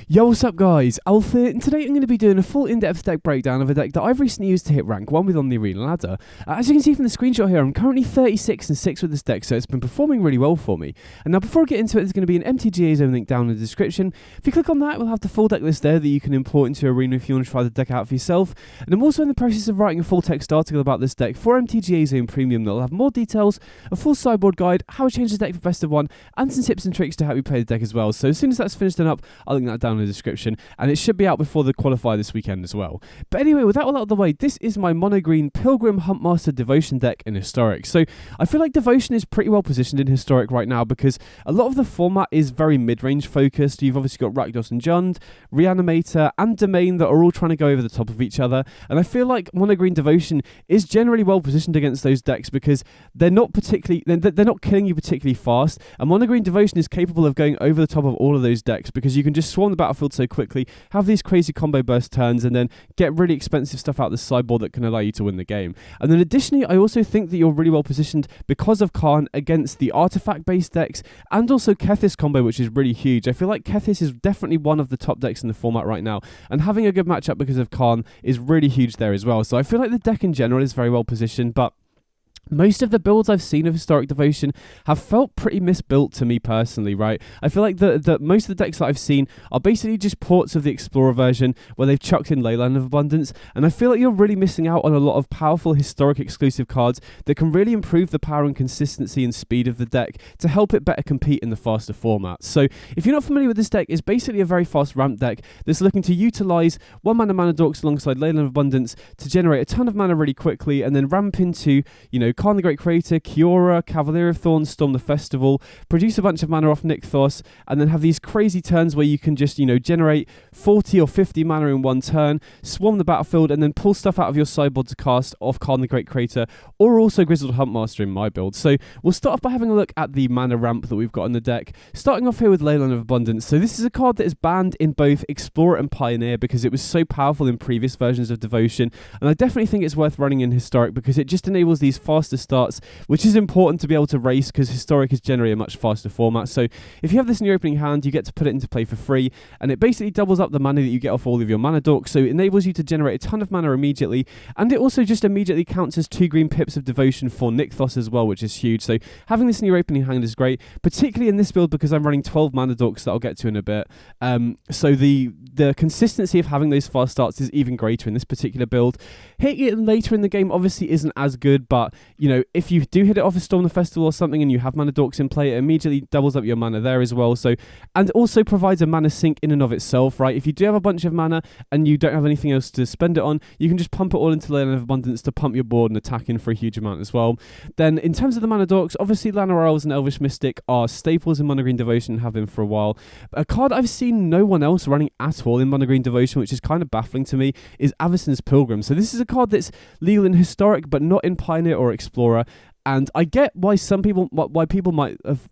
Yo, what's up guys, Alpha, and today I'm going to be doing a full in-depth deck breakdown of a deck that I've recently used to hit rank 1 with on the Arena Ladder. As you can see from the screenshot here, I'm currently 36 and 6 with this deck, so it's been performing really well for me. And now before I get into it, there's going to be an MTG zone link down in the description. If you click on that, we'll have the full deck list there that you can import into Arena if you want to try the deck out for yourself. And I'm also in the process of writing a full text article about this deck for MTG Zone Premium that will have more details, a full sideboard guide, how I change the deck for best of one, and some tips and tricks to help you play the deck as well. So as soon as that's finished and up, I'll link that down in the description. And it should be out before the qualifier this weekend as well. But anyway, with that all out of the way, this is my mono green Pilgrim Huntmaster Devotion deck in Historic. So I feel like Devotion is pretty well positioned in Historic right now because a lot of the format is very mid-range focused. You've obviously got Rakdos and Jund, Reanimator, and Domain that are all trying to go over the top of each other. And I feel like mono green Devotion is generally well positioned against those decks because they're not killing you particularly fast. And mono green Devotion is capable of going over the top of all of those decks because you can just swarm the battlefield so quickly, have these crazy combo burst turns, and then get really expensive stuff out the sideboard that can allow you to win the game. And then additionally, I also think that you're really well positioned because of Karn against the artifact based decks and also Kethis combo, which is really huge. I feel like Kethis is definitely one of the top decks in the format right now, and having a good matchup because of Karn is really huge there as well. So I feel like the deck in general is very well positioned, but most of the builds I've seen of Historic Devotion have felt pretty misbuilt to me personally, right? I feel like the most of the decks that I've seen are basically just ports of the Explorer version where they've chucked in Leyline of Abundance, and I feel like you're really missing out on a lot of powerful Historic exclusive cards that can really improve the power and consistency and speed of the deck to help it better compete in the faster formats. So if you're not familiar with this deck, it's basically a very fast ramp deck that's looking to utilize 1 mana Dorks alongside Leyline of Abundance to generate a ton of mana really quickly and then ramp into, Karn the Great Creator, Kiora, Cavalier of Thorns, Storm the Festival, produce a bunch of mana off Nykthos, and then have these crazy turns where you can just, generate 40 or 50 mana in one turn, swarm the battlefield, and then pull stuff out of your sideboard to cast off Karn the Great Creator, or also Grizzled Huntmaster in my build. So we'll start off by having a look at the mana ramp that we've got in the deck, starting off here with Leyline of Abundance. So this is a card that is banned in both Explorer and Pioneer because it was so powerful in previous versions of Devotion, and I definitely think it's worth running in Historic because it just enables these faster starts, which is important to be able to race because Historic is generally a much faster format. So if you have this in your opening hand, you get to put it into play for free, and it basically doubles up the mana that you get off all of your mana dorks, so it enables you to generate a ton of mana immediately, and it also just immediately counts as 2 green pips of Devotion for Nykthos as well, which is huge. So having this in your opening hand is great, particularly in this build because I'm running 12 mana dorks that I'll get to in a bit. So the consistency of having those fast starts is even greater in this particular build. Hitting it later in the game obviously isn't as good, but if you do hit it off a Storm the Festival or something and you have mana dorks in play, it immediately doubles up your mana there as well. So, and also provides a mana sink in and of itself, right? If you do have a bunch of mana and you don't have anything else to spend it on, you can just pump it all into Leyline of Abundance to pump your board and attack in for a huge amount as well. Then in terms of the mana dorks, obviously Llanowar Elves and Elvish Mystic are staples in Mono Green Devotion and have been for a while. A card I've seen no one else running at all in Mono Green Devotion, which is kind of baffling to me, is Avacyn's Pilgrim. So this is a card that's legal in Historic but not in Pioneer or Explorer. And I get why people might have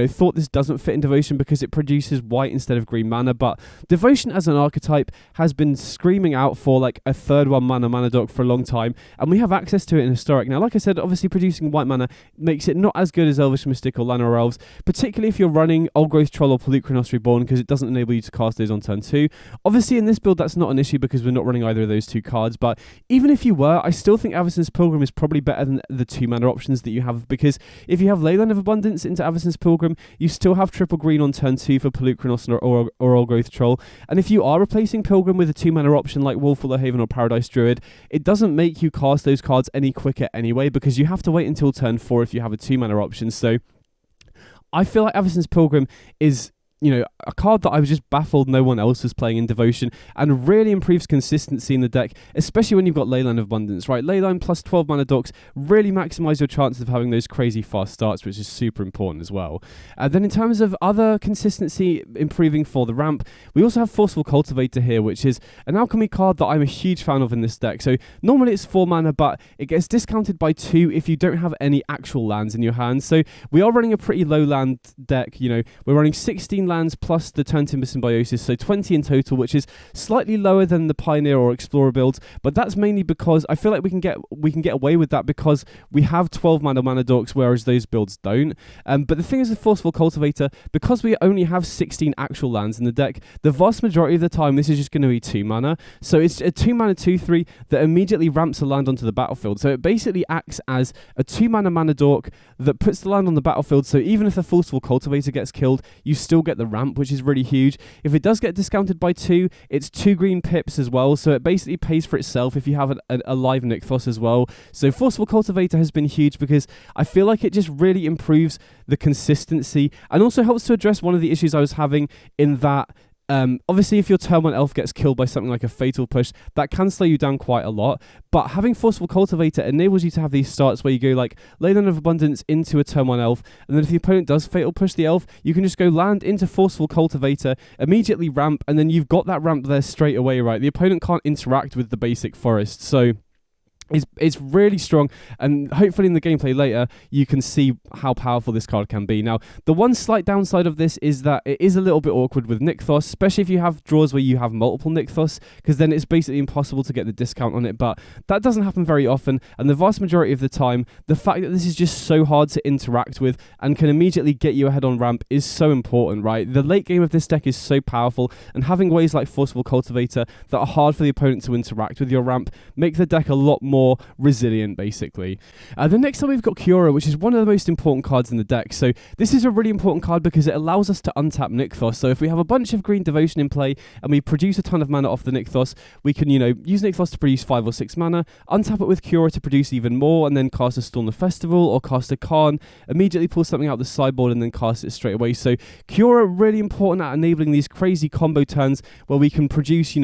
thought this doesn't fit in Devotion because it produces white instead of green mana, but Devotion as an archetype has been screaming out for like a third 1 mana dork for a long time, and we have access to it in Historic. Now, like I said, obviously producing white mana makes it not as good as Elvish Mystic or Llanowar Elves, particularly if you're running Old Growth Troll or Pelukrinos Reborn because it doesn't enable you to cast those on turn 2. Obviously in this build that's not an issue because we're not running either of those 2 cards, but even if you were, I still think Avacyn's Pilgrim is probably better than the 2 mana options that you have, because if you have Leyline of Abundance into Avacyn's Pilgrim, you still have triple green on turn 2 for Pelukrinos or Old Growth Troll, and if you are replacing Pilgrim with a 2 mana option like Wolfwalker Haven or Paradise Druid, it doesn't make you cast those cards any quicker anyway because you have to wait until turn 4 if you have a 2 mana option. So I feel like Avacyn's Pilgrim is a card that I was just baffled no one else was playing in Devotion, and really improves consistency in the deck, especially when you've got Leyline of Abundance, right? Leyline plus 12 mana dorks really maximize your chances of having those crazy fast starts, which is super important as well. Then in terms of other consistency improving for the ramp, we also have Forceful Cultivator here, which is an alchemy card that I'm a huge fan of in this deck. So normally it's 4 mana, but it gets discounted by 2 if you don't have any actual lands in your hand. So we are running a pretty low land deck, we're running 16 lands lands plus the Turn Timber Symbiosis, so 20 in total, which is slightly lower than the Pioneer or Explorer builds, but that's mainly because I feel like we can get away with that because we have 12 mana dorks, whereas those builds don't. But the thing is with Forceful Cultivator, because we only have 16 actual lands in the deck, the vast majority of the time this is just going to be 2 mana. So it's a 2 mana 2/3 that immediately ramps a land onto the battlefield. So it basically acts as a 2 mana dork that puts the land on the battlefield, so even if the Forceful Cultivator gets killed, you still get the ramp, which is really huge. If it does get discounted by 2, it's 2 green pips as well, so it basically pays for itself if you have a live Nykthos as well. So Forceful Cultivator has been huge because I feel like it just really improves the consistency and also helps to address one of the issues I was having in that obviously if your turn 1 elf gets killed by something like a Fatal Push, that can slow you down quite a lot, but having Forceful Cultivator enables you to have these starts where you go like Leyline of Abundance into a turn 1 elf, and then if the opponent does Fatal Push the elf, you can just go land into Forceful Cultivator, immediately ramp, and then you've got that ramp there straight away, right? The opponent can't interact with the basic forest, so it's really strong, and hopefully in the gameplay later you can see how powerful this card can be. Now, the one slight downside of this is that it is a little bit awkward with Nykthos, especially if you have draws where you have multiple Nykthos, because then it's basically impossible to get the discount on it, but that doesn't happen very often, and the vast majority of the time, the fact that this is just so hard to interact with and can immediately get you ahead on ramp is so important, right? The late game of this deck is so powerful, and having ways like Forceful Cultivator that are hard for the opponent to interact with your ramp make the deck a lot more resilient, basically. The next time we've got Kiora, which is one of the most important cards in the deck. So this is a really important card because it allows us to untap Nykthos. So if we have a bunch of green Devotion in play and we produce a ton of mana off the Nykthos, we can, use Nykthos to produce 5 or 6 mana, untap it with Kiora to produce even more, and then cast a Storm the Festival or cast a Karn, immediately pull something out the sideboard and then cast it straight away. So Kiora, really important at enabling these crazy combo turns where we can produce,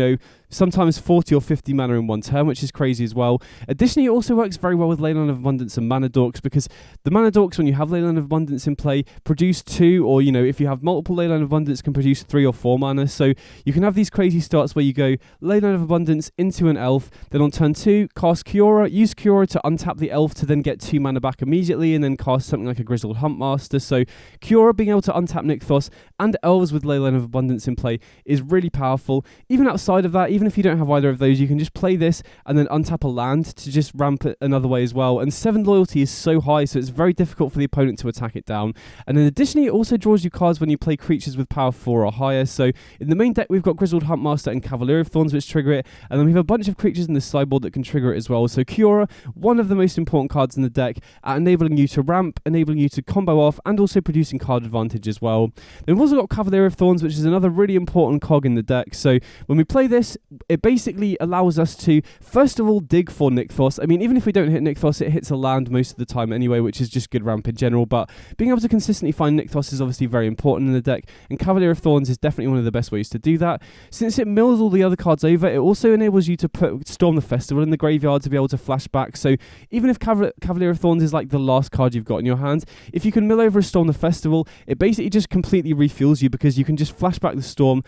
sometimes 40 or 50 mana in one turn, which is crazy as well. Additionally, it also works very well with Leyline of Abundance and Mana Dorks, because the Mana Dorks, when you have Leyline of Abundance in play, produce 2, or if you have multiple Leyline of Abundance, can produce 3 or 4 mana. So you can have these crazy starts where you go Leyline of Abundance into an elf, then on turn 2, cast Kiora, use Kiora to untap the elf to then get 2 mana back immediately, and then cast something like a Grizzled Huntmaster. So Kiora being able to untap Nykthos and elves with Leyline of Abundance in play is really powerful. Even outside of that, even if you don't have either of those, you can just play this and then untap a land to just ramp it another way as well. And 7 loyalty is so high, so it's very difficult for the opponent to attack it down. And then additionally, it also draws you cards when you play creatures with power 4 or higher. So in the main deck, we've got Grizzled Huntmaster and Cavalier of Thorns, which trigger it, and then we have a bunch of creatures in the sideboard that can trigger it as well. So Kiora, one of the most important cards in the deck at enabling you to ramp, enabling you to combo off, and also producing card advantage as well. Then we've also got Cavalier of Thorns, which is another really important cog in the deck. So when we play this, it basically allows us to, first of all, dig for Nykthos. I mean, even if we don't hit Nykthos, it hits a land most of the time anyway, which is just good ramp in general, but being able to consistently find Nykthos is obviously very important in the deck, and Cavalier of Thorns is definitely one of the best ways to do that. Since it mills all the other cards over, it also enables you to put Storm the Festival in the graveyard to be able to flash back. So even if Cavalier of Thorns is like the last card you've got in your hand, if you can mill over a Storm the Festival, it basically just completely refuels you, because you can just flash back the Storm,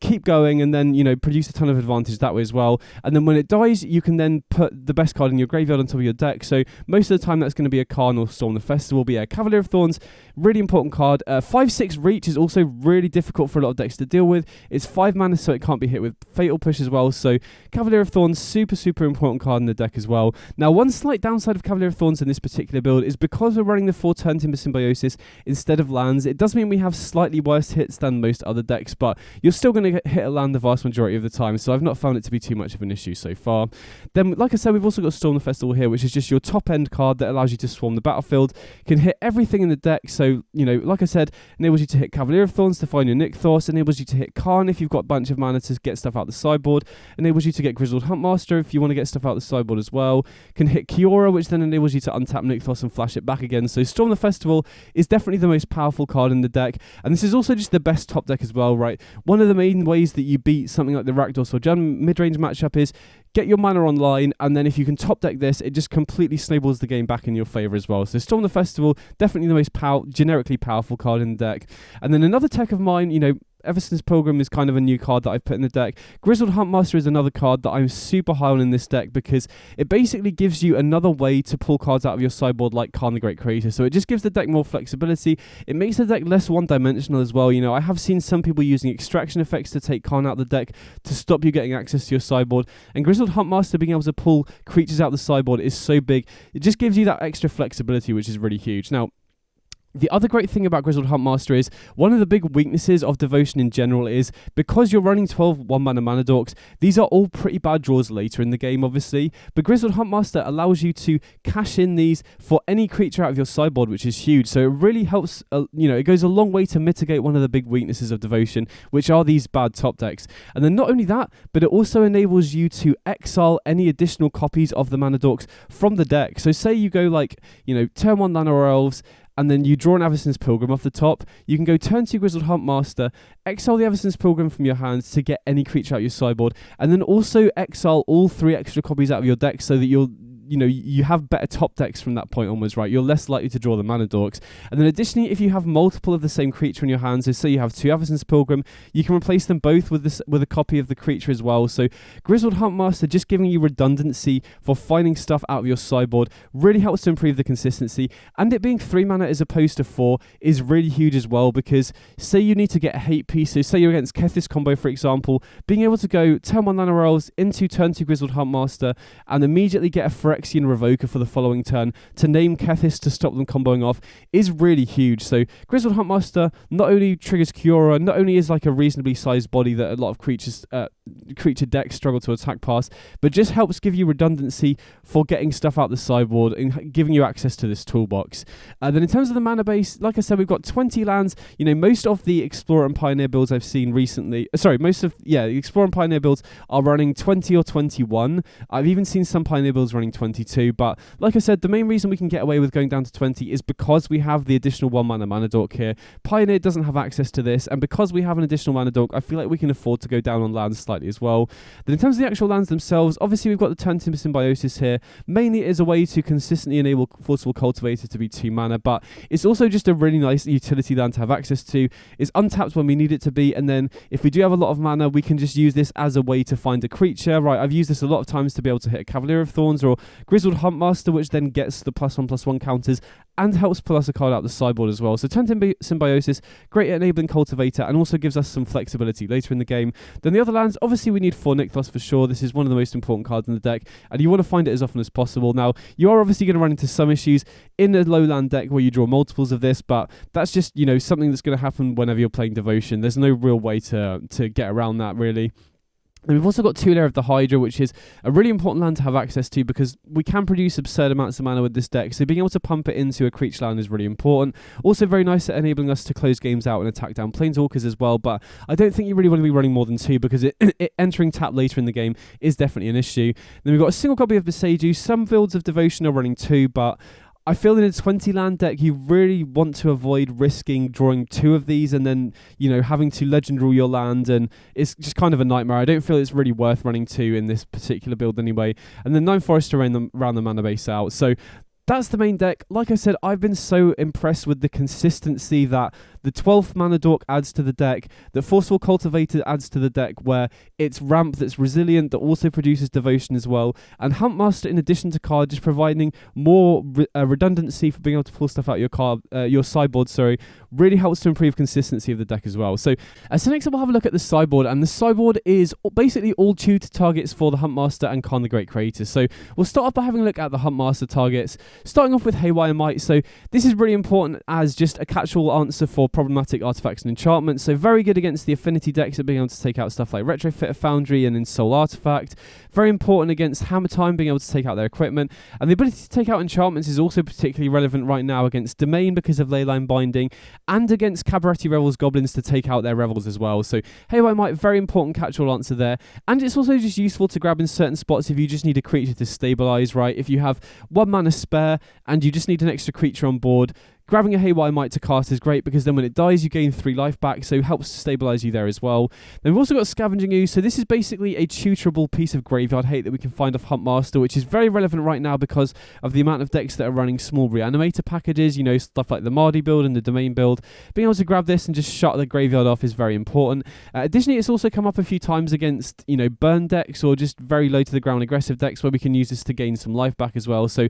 keep going, and then produce a ton of advantage that way as well. And then when it dies, you can then put the best card in your graveyard on top of your deck. So most of the time that's going to be a Karn or Storm the Festival. But yeah, Cavalier of Thorns, really important card. 5/6 reach is also really difficult for a lot of decks to deal with. It's 5 mana, so it can't be hit with Fatal Push as well. So Cavalier of Thorns, super important card in the deck as well. Now, one slight downside of Cavalier of Thorns in this particular build is because we're running the 4 turn Timber Symbiosis instead of lands, it does mean we have slightly worse hits than most other decks, but you're still going to hit a land the vast majority of the time, so I've not found it to be too much of an issue so far. Then, like I said, we've also got Storm the Festival here, which is just your top end card that allows you to swarm the battlefield, can hit everything in the deck. So, like I said, enables you to hit Cavalier of Thorns to find your Nykthos, enables you to hit Karn if you've got a bunch of mana to get stuff out the sideboard, enables you to get Grizzled Huntmaster if you want to get stuff out the sideboard as well, can hit Kiora, which then enables you to untap Nykthos and flash it back again. So Storm the Festival is definitely the most powerful card in the deck, and this is also just the best top deck as well, right? One of the main ways that you beat something like the Rakdos or Jan mid-range matchup is get your mana online, and then if you can top deck this, it just completely snowballs the game back in your favour as well. So Storm the Festival, definitely the most generically powerful card in the deck. And then another tech of mine, Everson's Pilgrim is kind of a new card that I've put in the deck. Grizzled Huntmaster is another card that I'm super high on in this deck because it basically gives you another way to pull cards out of your sideboard like Khan the Great Creator. So it just gives the deck more flexibility. It makes the deck less one-dimensional as well. You know, I have seen some people using extraction effects to take Khan out of the deck to stop you getting access to your sideboard. And Grizzled Huntmaster being able to pull creatures out the sideboard is so big. It just gives you that extra flexibility, which is really huge. Now, the other great thing about Grizzled Huntmaster is one of the big weaknesses of Devotion in general is because you're running 12 1-mana mana dorks, these are all pretty bad draws later in the game, obviously. But Grizzled Huntmaster allows you to cash in these for any creature out of your sideboard, which is huge. So it really helps, it goes a long way to mitigate one of the big weaknesses of Devotion, which are these bad top decks. And then not only that, but it also enables you to exile any additional copies of the mana dorks from the deck. So say you go turn 1 Nano Elves, and then you draw an Everson's Pilgrim off the top. You can go turn 2 Grizzled Huntmaster, exile the Everson's Pilgrim from your hands to get any creature out of your sideboard, and then also exile all 3 extra copies out of your deck so that you have better top decks from that point onwards, right? You're less likely to draw the mana dorks. And then additionally, if you have multiple of the same creature in your hands, so say you have 2 Everson's Pilgrim, you can replace them both with a copy of the creature as well. So Grizzled Huntmaster just giving you redundancy for finding stuff out of your sideboard really helps to improve the consistency. And it being 3 mana as opposed to 4 is really huge as well, because say you need to get a hate piece, so say you're against Kethis combo, for example, being able to go turn 1 Nano Elves into turn 2 Grizzled Huntmaster and immediately get a Phyrexian Revoker for the following turn to name Kethis to stop them comboing off is really huge. So Grizzled Huntmaster not only triggers Kiora, not only is like a reasonably sized body that a lot of creature decks struggle to attack past, but just helps give you redundancy for getting stuff out the sideboard and giving you access to this toolbox. Then in terms of the mana base, like I said, we've got 20 lands. Most of the Explorer and Pioneer builds I've seen recently, the Explorer and Pioneer builds are running 20 or 21. I've even seen some Pioneer builds running 22, but like I said, the main reason we can get away with going down to 20 is because we have the additional 1 mana dork here. Pioneer doesn't have access to this, and because we have an additional mana dork, I feel like we can afford to go down on lands slightly as well. Then in terms of the actual lands themselves, obviously we've got the Turn Timber Symbiosis here. Mainly it is a way to consistently enable Forceful Cultivator to be 2 mana, but it's also just a really nice utility land to have access to. It's untapped when we need it to be, and then if we do have a lot of mana, we can just use this as a way to find a creature, right? I've used this a lot of times to be able to hit a Cavalier of Thorns or Grizzled Huntmaster, which then gets the +1/+1 counters and helps pull us a card out the sideboard as well. So Turn Timber Symbiosis, great at enabling Cultivator, and also gives us some flexibility later in the game. Then the other lands, obviously we need 4 Nykthos for sure. This is one of the most important cards in the deck, and you want to find it as often as possible. Now, you are obviously going to run into some issues in a low land deck where you draw multiples of this, but that's just, something that's going to happen whenever you're playing Devotion. There's no real way to get around that, really. And we've also got 2 Lair of the Hydra, which is a really important land to have access to because we can produce absurd amounts of mana with this deck, so being able to pump it into a creature land is really important. Also very nice at enabling us to close games out and attack down Planeswalkers as well, but I don't think you really want to be running more than 2 because it entering tap later in the game is definitely an issue. Then we've got a single copy of Beseiju. Some builds of Devotion are running 2, but I feel in a 20 land deck, you really want to avoid risking drawing 2 of these and then, having to legend rule your land, and it's just kind of a nightmare. I don't feel it's really worth running 2 in this particular build anyway. And then 9 Forest to round the mana base out. So that's the main deck. Like I said, I've been so impressed with the consistency that the 12th mana dork adds to the deck, the Forceful Cultivator adds to the deck, where it's ramp that's resilient, that also produces Devotion as well, and Huntmaster, in addition to card, just providing more redundancy for being able to pull stuff out your sideboard, really helps to improve consistency of the deck as well. So next up we'll have a look at the sideboard, and the sideboard is basically all tutored targets for the Huntmaster and Khan the Great Creator. So we'll start off by having a look at the Huntmaster targets, starting off with Haywire Might. So this is really important as just a catch-all answer for problematic artifacts and enchantments. So very good against the affinity decks at being able to take out stuff like Retrofitter Foundry and Ensoul Artifact. Very important against Hammer Time, being able to take out their equipment. And the ability to take out enchantments is also particularly relevant right now against Domain because of Leyline Binding, and against Cabaretti Revels Goblins to take out their Revels as well. So Haywire Might, very important catch-all answer there. And it's also just useful to grab in certain spots if you just need a creature to stabilize, right? If you have 1 mana spare and you just need an extra creature on board, Grabbing a Haywire Might to cast is great because then when it dies, you gain 3 life back, so it helps to stabilize you there as well. Then we've also got Scavenging Ooze, so this is basically a tutorable piece of graveyard hate that we can find off Huntmaster, which is very relevant right now because of the amount of decks that are running small Reanimator packages, you know, stuff like the Mardy build and the Domain build. Being able to grab this and just shut the graveyard off is very important. Additionally, it's also come up a few times against, you know, burn decks or just very low to the ground aggressive decks where we can use this to gain some life back as well. So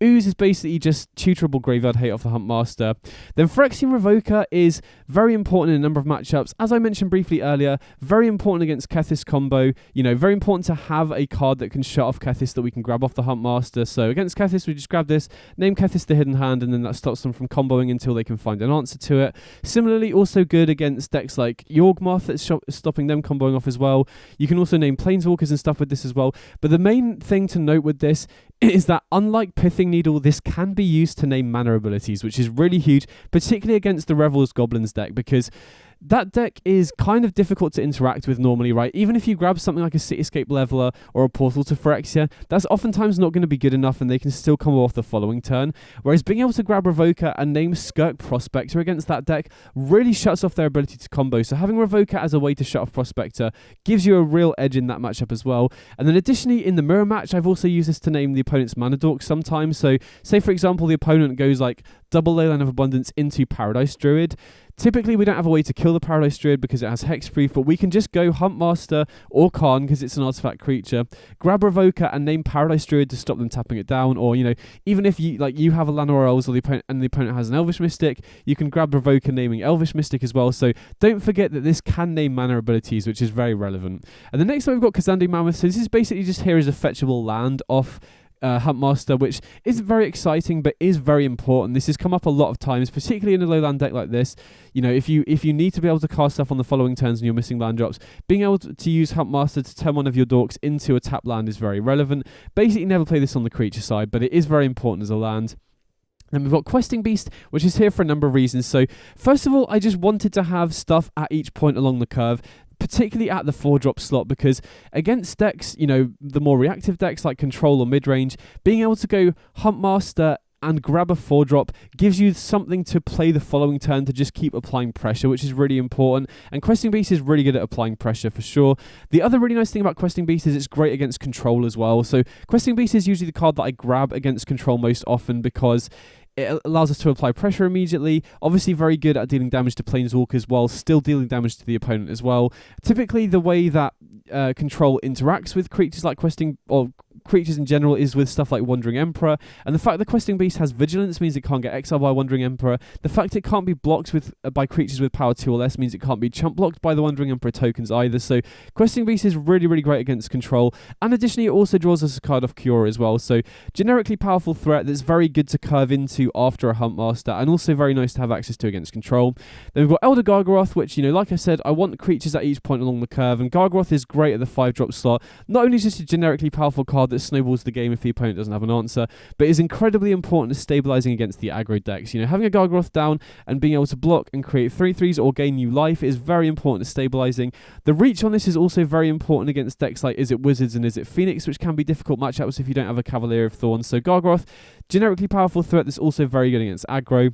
Ooze is basically just tutorable graveyard hate off the Huntmaster. Then Phyrexian Revoker is very important in a number of matchups. As I mentioned briefly earlier, very important against Kethis combo. You know, very important to have a card that can shut off Kethis that we can grab off the Huntmaster. So against Kethis, we just grab this, name Kethis the Hidden Hand, and then that stops them from comboing until they can find an answer to it. Similarly, also good against decks like Yawgmoth, that's stopping them comboing off as well. You can also name Planeswalkers and stuff with this as well. But the main thing to note with this is that unlike Pithing Needle, this can be used to name mana abilities, which is really huge, particularly against the RG Goblins deck, because that deck is kind of difficult to interact with normally, right? Even if you grab something like a Cityscape Leveler or a Portal to Phyrexia, that's oftentimes not going to be good enough and they can still come off the following turn. Whereas being able to grab Revoker and name Skirk Prospector against that deck really shuts off their ability to combo. So having Revoker as a way to shut off Prospector gives you a real edge in that matchup as well. And then additionally, in the mirror match, I've also used this to name the opponent's mana dork sometimes. So say, for example, the opponent goes like double Leyline of Abundance into Paradise Druid. Typically, we don't have a way to kill the Paradise Druid because it has hexproof, but we can just go Huntmaster or Karn because it's an artifact creature, grab Revoker and name Paradise Druid to stop them tapping it down. Or, you know, even if you have a Llanowar Elves or the opponent has an Elvish Mystic, you can grab Revoker naming Elvish Mystic as well. So don't forget that this can name mana abilities, which is very relevant. And the next one we've got Kazandi Mammoth. So this is basically just here as a fetchable land off Huntmaster, which isn't very exciting but is very important. This has come up a lot of times, particularly in a low land deck like this. You know, if you need to be able to cast stuff on the following turns and you're missing land drops, being able to use Huntmaster to turn one of your dorks into a tap land is very relevant. Basically, never play this on the creature side, but it is very important as a land. Then we've got Questing Beast, which is here for a number of reasons. So first of all, I just wanted to have stuff at each point along the curve, particularly at the 4-drop slot, because against decks, you know, the more reactive decks like Control or Midrange, being able to go Huntmaster and grab a 4-drop gives you something to play the following turn to just keep applying pressure, which is really important. And Questing Beast is really good at applying pressure for sure. The other really nice thing about Questing Beast is it's great against Control as well. So Questing Beast is usually the card that I grab against Control most often because it allows us to apply pressure immediately. Obviously very good at dealing damage to Planeswalkers while still dealing damage to the opponent as well. Typically the way that Control interacts with creatures like Questing, or creatures in general, is with stuff like Wandering Emperor, and the fact that Questing Beast has Vigilance means it can't get exiled by Wandering Emperor. The fact it can't be blocked by creatures with power 2 or less means it can't be chump blocked by the Wandering Emperor tokens either. So Questing Beast is really, really great against Control, and additionally it also draws us a card off Cure as well. So generically powerful threat that's very good to curve into after a Huntmaster, and also very nice to have access to against Control. Then we've got Elder Gargaroth, which, you know, like I said, I want creatures at each point along the curve, and Gargaroth is great at the 5-drop slot. Not only is it a generically powerful card that snowballs the game if the opponent doesn't have an answer, but is incredibly important to stabilizing against the aggro decks. You know, having a Gargaroth down and being able to block and create 3/3s or gain new life is very important to stabilizing. The reach on this is also very important against decks like Is It Wizards and Is It Phoenix, which can be difficult matchups if you don't have a Cavalier of Thorns. So Gargaroth, generically powerful threat that's also very good against aggro.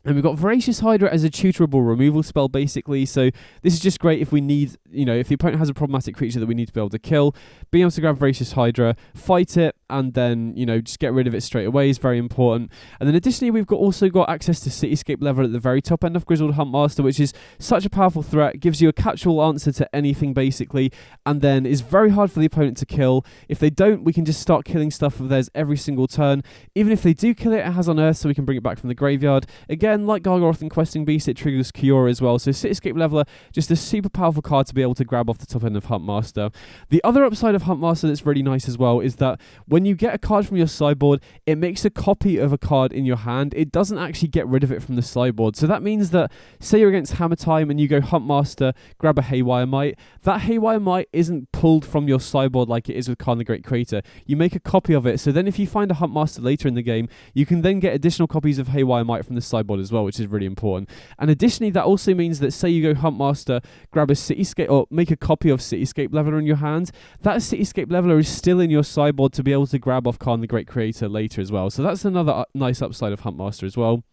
And we've got Voracious Hydra as a tutorable removal spell, basically. So this is just great if we need, you know, if the opponent has a problematic creature that we need to be able to kill. Being able to grab Voracious Hydra, fight it, and then, you know, just get rid of it straight away is very important. And then additionally, we've also got access to Cityscape Level at the very top end of Grizzled Huntmaster, which is such a powerful threat. Gives you a catch-all answer to anything, basically, and then is very hard for the opponent to kill. If they don't, we can just start killing stuff of theirs every single turn. Even if they do kill it, it has Unearth, so we can bring it back from the graveyard. Again, like Gargaroth and Questing Beast, it triggers Cure as well. So Cityscape Leveler, just a super powerful card to be able to grab off the top end of Huntmaster. The other upside of Huntmaster that's really nice as well is that when you get a card from your sideboard, it makes a copy of a card in your hand. It doesn't actually get rid of it from the sideboard. So that means that, say you're against Hammer Time and you go Huntmaster, grab a Haywire Might, that Haywire Might isn't pulled from your sideboard like it is with Karn the Great Creator. You make a copy of it, so then if you find a Huntmaster later in the game, you can then get additional copies of Haywire Might from the sideboard as well, which is really important. And additionally, that also means that, say you go Huntmaster, grab a Cityscape, or make a copy of Cityscape Leveler in your hand, that Cityscape Leveler is still in your sideboard to be able to grab off Karn the Great Creator later as well. So that's another nice upside of Huntmaster as well.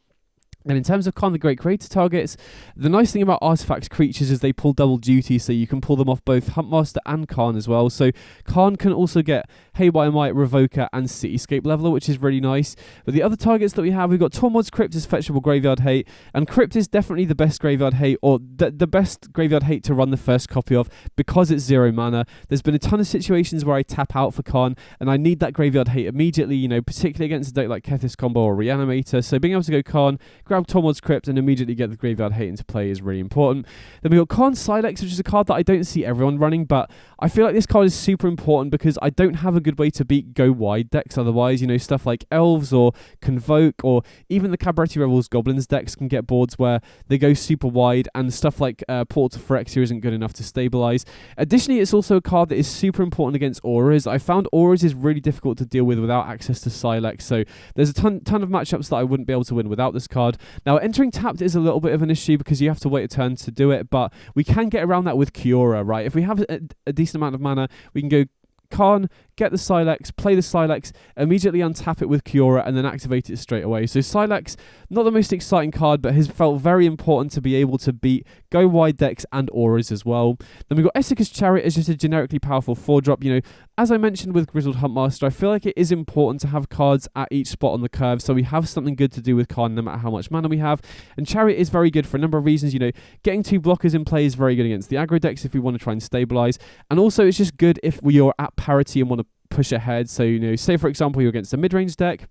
And in terms of Khan the Great Creator targets, the nice thing about Artifacts creatures is they pull double duty, so you can pull them off both Huntmaster and Khan as well. So Khan can also get Haywire Might, Revoker, and Cityscape Leveler, which is really nice. But the other targets that we have, we've got Tormod's Crypt is fetchable Graveyard Hate, and Crypt is definitely the best Graveyard Hate, or the best Graveyard Hate to run the first copy of, because it's 0 mana. There's been a ton of situations where I tap out for Khan, and I need that Graveyard Hate immediately, you know, particularly against a deck like Kethis Combo or Reanimator. So being able to go Khan, grab Tormod's Crypt, and immediately get the Graveyard Hate into play is really important. Then we got Khan Silex, which is a card that I don't see everyone running, but I feel like this card is super important because I don't have a good way to beat go wide decks otherwise. You know, stuff like Elves or Convoke, or even the Cabaretti Rebels Goblins decks can get boards where they go super wide, and stuff like Portal to Phyrexia isn't good enough to stabilize. Additionally, it's also a card that is super important against Auras. I found Auras is really difficult to deal with without access to Silex, so there's a ton of matchups that I wouldn't be able to win without this card. Now, entering tapped is a little bit of an issue because you have to wait a turn to do it, but we can get around that with Kiora, right? If we have a decent amount of mana, we can go Khan, get the Silex, play the Silex, immediately untap it with Kiora, and then activate it straight away. So Silex, not the most exciting card, but has felt very important to be able to beat go wide decks and Auras as well. Then we've got Essica's Chariot as just a generically powerful 4-drop. You know, as I mentioned with Grizzled Huntmaster, I feel like it is important to have cards at each spot on the curve, so we have something good to do with Khan no matter how much mana we have. And Chariot is very good for a number of reasons. You know, getting 2 blockers in play is very good against the aggro decks if we want to try and stabilize, and also it's just good if we are at parity and want to push ahead. So, you know, say for example you're against a mid-range deck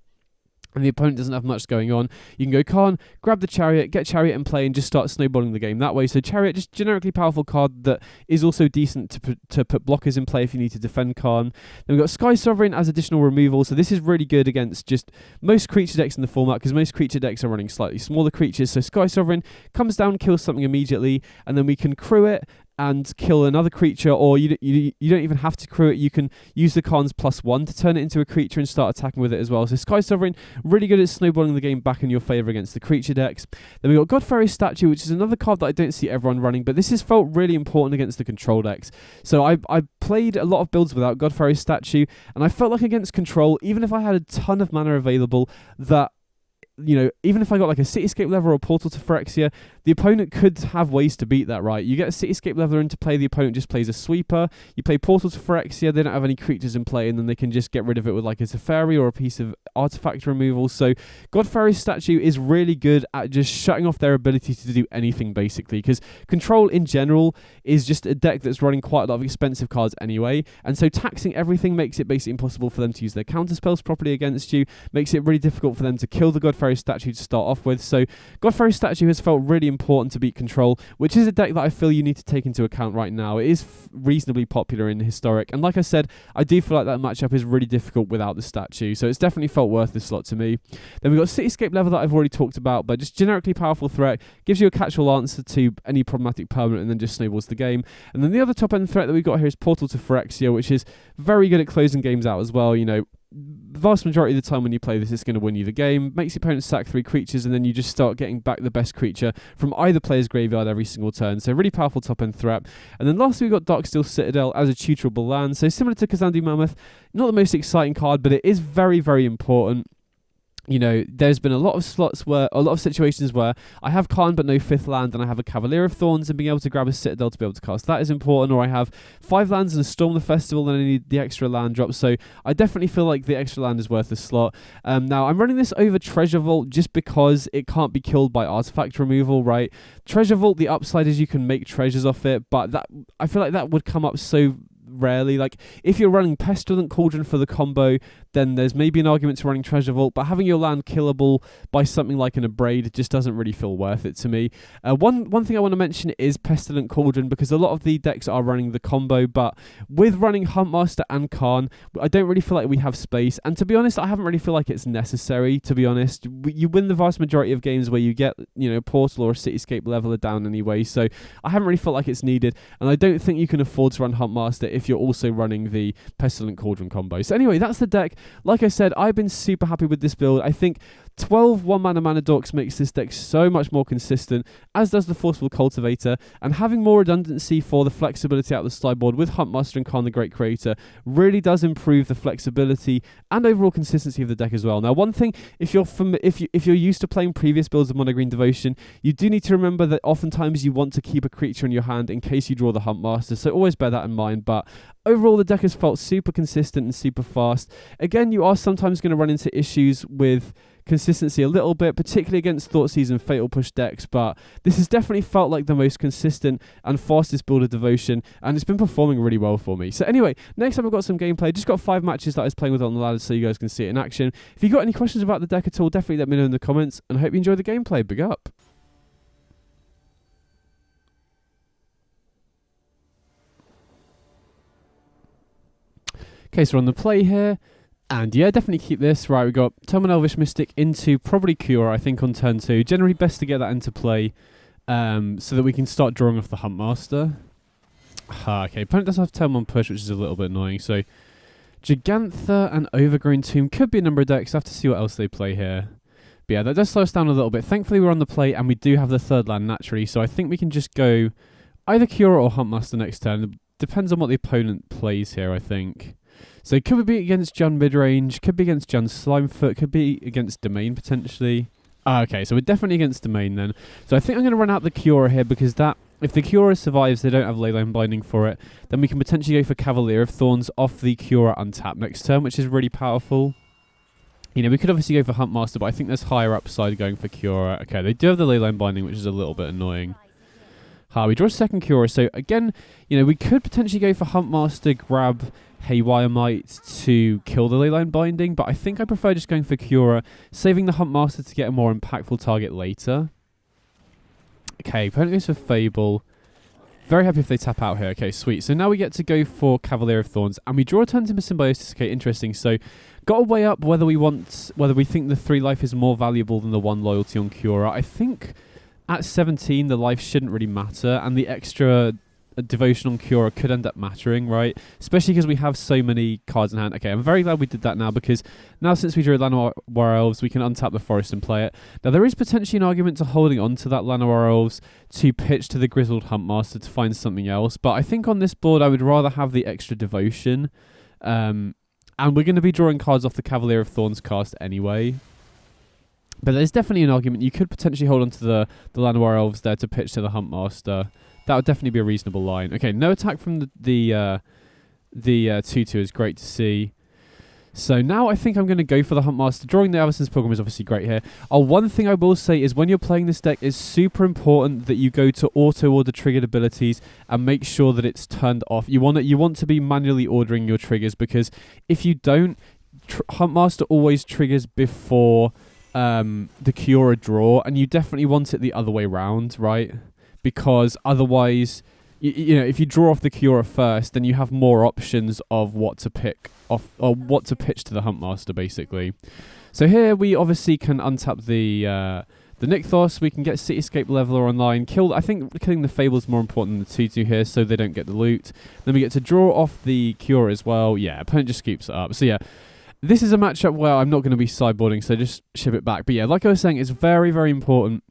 and the opponent doesn't have much going on, you can go Khan, grab the Chariot, get Chariot in play, and just start snowballing the game that way. So Chariot, just generically powerful card that is also decent to put blockers in play if you need to defend Khan. Then we've got Sky Sovereign as additional removal, so this is really good against just most creature decks in the format, because most creature decks are running slightly smaller creatures. So Sky Sovereign comes down, kills something immediately, and then we can crew it and kill another creature, or you don't even have to crew it. You can use the Khan's +1 to turn it into a creature and start attacking with it as well. So Sky Sovereign, really good at snowballing the game back in your favour against the creature decks. Then we've got Godfairy Statue, which is another card that I don't see everyone running, but this has felt really important against the control decks. So I played a lot of builds without Godfairy Statue, and I felt like against control, even if I had a ton of mana available, that, you know, even if I got like a Cityscape Leveler or Portal to Phyrexia, the opponent could have ways to beat that, right? You get a Cityscape Leveler into play, the opponent just plays a Sweeper. You play Portal to Phyrexia, they don't have any creatures in play, and then they can just get rid of it with like a Teferi or a piece of artifact removal. So Godfairy Statue is really good at just shutting off their ability to do anything, basically, because Control in general is just a deck that's running quite a lot of expensive cards anyway, and so taxing everything makes it basically impossible for them to use their counter spells properly against you, makes it really difficult for them to kill the Godfairy Statue to start off with. So Godfairy Statue has felt really important to beat Control, which is a deck that I feel you need to take into account right now. It is reasonably popular in Historic, and like I said, I do feel like that matchup is really difficult without the statue, so it's definitely felt worth this slot to me. Then we've got Cityscape Level that I've already talked about, but just generically powerful threat, gives you a catch-all answer to any problematic permanent, and then just snowballs the game. And then the other top-end threat that we've got here is Portal to Phyrexia, which is very good at closing games out as well. You know, the vast majority of the time when you play this, it's going to win you the game. Makes the opponent sack 3 creatures, and then you just start getting back the best creature from either player's graveyard every single turn. So really powerful top-end threat. And then lastly, we've got Darksteel Citadel as a tutorable land. So similar to Kazandu Mammoth, not the most exciting card, but it is very, very important. You know, there's been a lot of situations where I have Khan but no 5th land, and I have a Cavalier of Thorns, and being able to grab a Citadel to be able to cast that is important, or I have 5 lands and a Storm the Festival, and I need the extra land drop. So I definitely feel like the extra land is worth the slot. Now, I'm running this over Treasure Vault just because it can't be killed by artifact removal, right? Treasure Vault, the upside is you can make treasures off it, but that I feel like that would come up so rarely. Like, if you're running Pestilent Cauldron for the combo, then there's maybe an argument to running Treasure Vault, but having your land killable by something like an Abrade just doesn't really feel worth it to me. One thing I want to mention is Pestilent Cauldron, because a lot of the decks are running the combo, but with running Huntmaster and Khan, I don't really feel like we have space, and to be honest, I haven't really feel like it's necessary, to be honest. You win the vast majority of games where you get, you know, Portal or a Cityscape Leveler down anyway, so I haven't really felt like it's needed, and I don't think you can afford to run Huntmaster if you're also running the Pestilent Cauldron combo. So anyway, that's the deck. Like I said, I've been super happy with this build. I think 12 1-mana dorks makes this deck so much more consistent, as does the Forceful Cultivator, and having more redundancy for the flexibility out of the sideboard with Huntmaster and Khan the Great Creator really does improve the flexibility and overall consistency of the deck as well. Now, one thing, if you're used to playing previous builds of Mono Green Devotion, you do need to remember that oftentimes you want to keep a creature in your hand in case you draw the Huntmaster, so always bear that in mind. But overall, the deck has felt super consistent and super fast. Again, you are sometimes going to run into issues with consistency a little bit, particularly against Thoughtseize and Fatal Push decks, but this has definitely felt like the most consistent and fastest build of Devotion, and it's been performing really well for me. So anyway, next up I've got some gameplay. Just got 5 matches that I was playing with on the ladder so you guys can see it in action. If you've got any questions about the deck at all, definitely let me know in the comments, and I hope you enjoy the gameplay. Big up. Okay, so we're on the play here. And yeah, definitely keep this. Right, we got Terminal Elvish Mystic into probably Cure, I think, on turn 2. Generally best to get that into play so that we can start drawing off the Huntmaster. Okay, opponent does have turn 1 push, which is a little bit annoying. So Gigantha and Overgrown Tomb could be a number of decks. I have to see what else they play here. But yeah, that does slow us down a little bit. Thankfully, we're on the play and we do have the 3rd land naturally. So I think we can just go either Cure or Huntmaster next turn. Depends on what the opponent plays here, I think. So it could be against Jun Midrange, could be against Jun Slimefoot, could be against Domain potentially. Okay, so we're definitely against Domain then. So I think I'm going to run out the Cura here because if the Cura survives, they don't have Leyline Binding for it, then we can potentially go for Cavalier of Thorns off the Cura untapped next turn, which is really powerful. You know, we could obviously go for Huntmaster, but I think there's higher upside going for Cura. Okay, they do have the Leyline Binding, which is a little bit annoying. We draw a second Cura, so again, you know, we could potentially go for Huntmaster, grab Haywire Might to kill the Leyline Binding, but I think I prefer just going for Cura, saving the Huntmaster to get a more impactful target later. Okay, opponent goes for Fable. Very happy if they tap out here. Okay, sweet. So now we get to go for Cavalier of Thorns, and we draw a turn Timber Symbiosis. Okay, interesting. So got to weigh up whether we think the 3 life is more valuable than the 1 loyalty on Cura. I think at 17 the life shouldn't really matter, and the extra devotion on Cura could end up mattering, right? Especially because we have so many cards in hand. Okay, I'm very glad we did that now, because now since we drew Llanowar Elves, we can untap the forest and play it. Now there is potentially an argument to holding on to that Llanowar Elves to pitch to the Grizzled Huntmaster to find something else, but I think on this board I would rather have the extra devotion, and we're going to be drawing cards off the Cavalier of Thorns cast anyway. But there's definitely an argument. You could potentially hold on to the Llanowar Elves there to pitch to the Huntmaster. That would definitely be a reasonable line. Okay, no attack from the 2-2 is great to see. So now I think I'm going to go for the Huntmaster. Drawing the Alvison's Pilgrim is obviously great here. One thing I will say is when you're playing this deck, it's super important that you go to auto-order triggered abilities and make sure that it's turned off. You want to be manually ordering your triggers, because if you don't, Huntmaster always triggers before the Cura draw, and you definitely want it the other way around, right? Because otherwise, you know, if you draw off the Cura first, then you have more options of what to pick off or what to pitch to the Huntmaster, basically. So here we obviously can untap the Nykthos. We can get Cityscape Leveler online. I think killing the Fable is more important than the 2-2 here, so they don't get the loot. Then we get to draw off the Cura as well. Yeah, opponent just scoops it up. So yeah, this is a matchup where I'm not going to be sideboarding, so just ship it back. But yeah, like I was saying, it's very, very important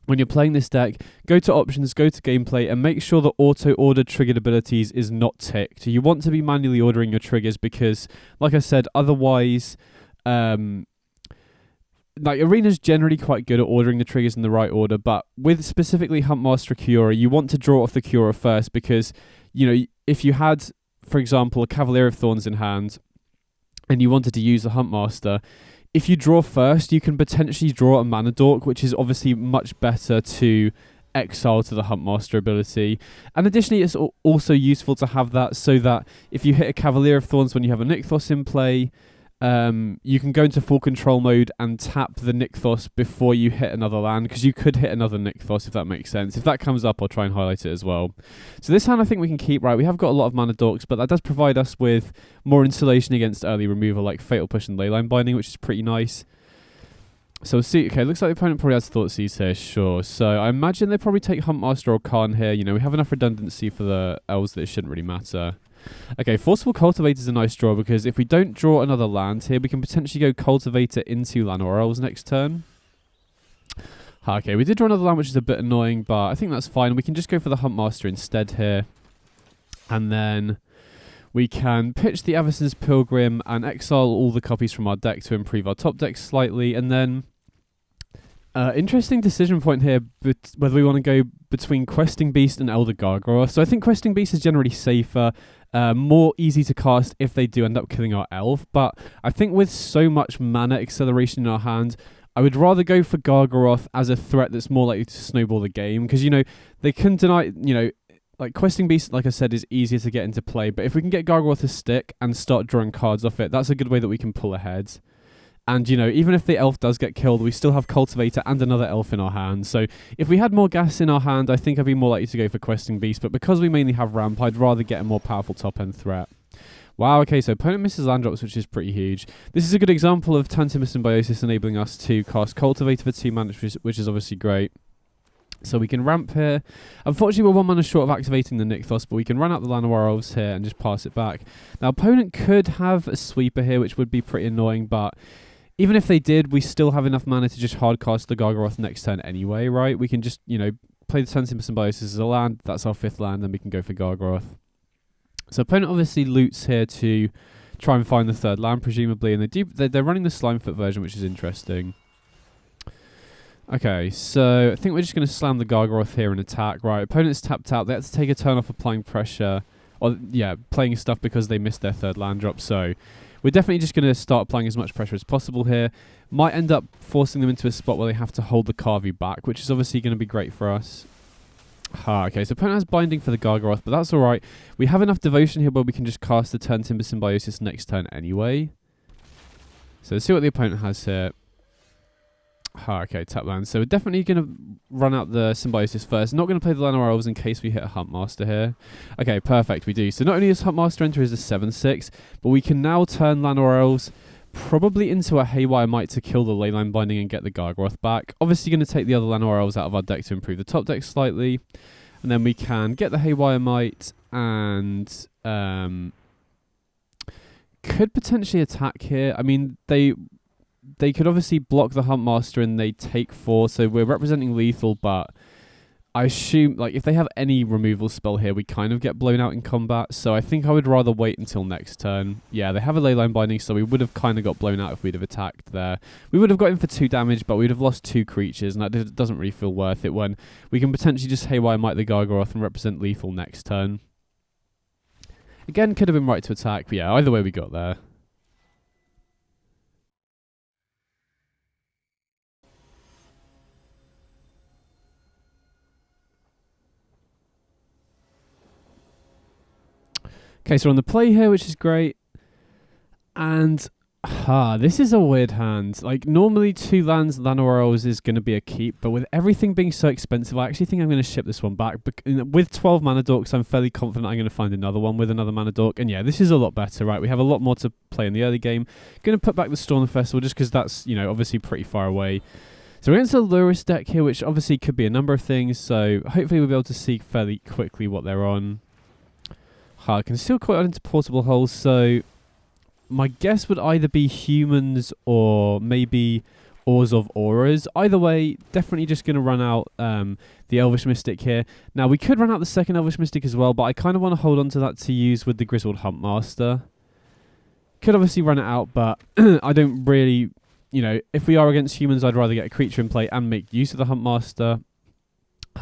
when you're playing this deck, go to options, go to gameplay, and make sure that auto-order triggered abilities is not ticked. You want to be manually ordering your triggers because, like I said, otherwise, like Arena's generally quite good at ordering the triggers in the right order, but with specifically Huntmaster Cura, you want to draw off the Cura first because, you know, if you had, for example, a Cavalier of Thorns in hand and you wanted to use the Huntmaster, if you draw first, you can potentially draw a Mana Dork, which is obviously much better to exile to the Huntmaster ability. And additionally, it's also useful to have that so that if you hit a Cavalier of Thorns when you have a Nykthos in play, you can go into full control mode and tap the Nykthos before you hit another land, because you could hit another Nykthos, if that makes sense. If that comes up, I'll try and highlight it as well. So this hand I think we can keep, right? We have got a lot of Mana Dorks, but that does provide us with more insulation against early removal, like Fatal Push and Leyline Binding, which is pretty nice. So we'll see. Okay, looks like the opponent probably has Thoughtseize here, sure. So I imagine they probably take Huntmaster or Khan here. You know, we have enough redundancy for the elves that it shouldn't really matter. Okay, Forceful Cultivator is a nice draw because if we don't draw another land here, we can potentially go Cultivator into Llanowar Elves next turn. Okay, we did draw another land, which is a bit annoying, but I think that's fine. We can just go for the Huntmaster instead here. And then we can pitch the Avacyn's Pilgrim and exile all the copies from our deck to improve our top deck slightly. And then, interesting decision point here, whether we want to go between Questing Beast and Elder Gargoyle. So I think Questing Beast is generally safer, more easy to cast if they do end up killing our elf. But I think with so much mana acceleration in our hand, I would rather go for Gargoroth as a threat that's more likely to snowball the game. Because, you know, they can deny, you know, like Questing Beast, like I said, is easier to get into play. But if we can get Gargoroth to stick and start drawing cards off it, that's a good way that we can pull ahead. And, you know, even if the elf does get killed, we still have Cultivator and another elf in our hand. So if we had more gas in our hand, I think I'd be more likely to go for Questing Beast. But because we mainly have Ramp, I'd rather get a more powerful top-end threat. Wow, okay, so opponent misses land drops, which is pretty huge. This is a good example of Tantum Symbiosis enabling us to cast Cultivator for 2 mana, which is obviously great. So we can ramp here. Unfortunately, we're 1 mana short of activating the Nykthos, but we can run out the Llanowar Elves here and just pass it back. Now, opponent could have a sweeper here, which would be pretty annoying, but even if they did, we still have enough mana to just hardcast the Gargoroth next turn anyway, right? We can just, you know, play the Tantum Symbiosis as a land. That's our 5th land, then we can go for Gargoroth. So opponent obviously loots here to try and find the 3rd land, presumably, and they're running the Slimefoot version, which is interesting. Okay, so I think we're just going to slam the Gargoroth here and attack. Right, opponent's tapped out. They had to take a turn off applying pressure. Or, yeah, playing stuff because they missed their 3rd land drop. So we're definitely just going to start applying as much pressure as possible here. Might end up forcing them into a spot where they have to hold the Carvey back, which is obviously going to be great for us. Okay, so opponent has Binding for the Gargoroth, but that's alright. We have enough Devotion here where we can just cast the turn Timber Symbiosis next turn anyway. So let's see what the opponent has here. Okay, tap land. So we're definitely going to run out the Symbiosis first. Not going to play the Llanowar Elves in case we hit a Huntmaster here. Okay, perfect, we do. So not only does Huntmaster enter as a 7/6, but we can now turn Llanowar Elves probably into a Haywire Might to kill the Leyline Binding and get the Gargoroth back. Obviously going to take the other Llanowar Elves out of our deck to improve the top deck slightly. And then we can get the Haywire Might and could potentially attack here. I mean, they could obviously block the Huntmaster and they take 4, so we're representing lethal, but I assume, like, if they have any removal spell here, we kind of get blown out in combat, so I think I would rather wait until next turn. Yeah, they have a Leyline Binding, so we would have kind of got blown out if we'd have attacked there. We would have got in for 2 damage, but we'd have lost 2 creatures, and that doesn't really feel worth it when we can potentially just Haywire Might the Gargoroth and represent lethal next turn. Again, could have been right to attack, but yeah, either way we got there. Okay, so we're on the play here, which is great. And this is a weird hand. Like, normally 2 lands Llanowar Elves is going to be a keep, but with everything being so expensive, I actually think I'm going to ship this one back. With 12 mana dorks, I'm fairly confident I'm going to find another one with another mana dork. And yeah, this is a lot better, right? We have a lot more to play in the early game. Going to put back the Storm Festival just because that's, you know, obviously pretty far away. So we're against a Lurrus deck here, which obviously could be a number of things. So hopefully we'll be able to see fairly quickly what they're on. I can still quite into Portable Holes, so my guess would either be humans or maybe Ores of Auras. Either way, definitely just going to run out the Elvish Mystic here. Now, we could run out the second Elvish Mystic as well, but I kind of want to hold on to that to use with the Grizzled Huntmaster. Could obviously run it out, but I don't really, you know, if we are against humans, I'd rather get a creature in play and make use of the Huntmaster.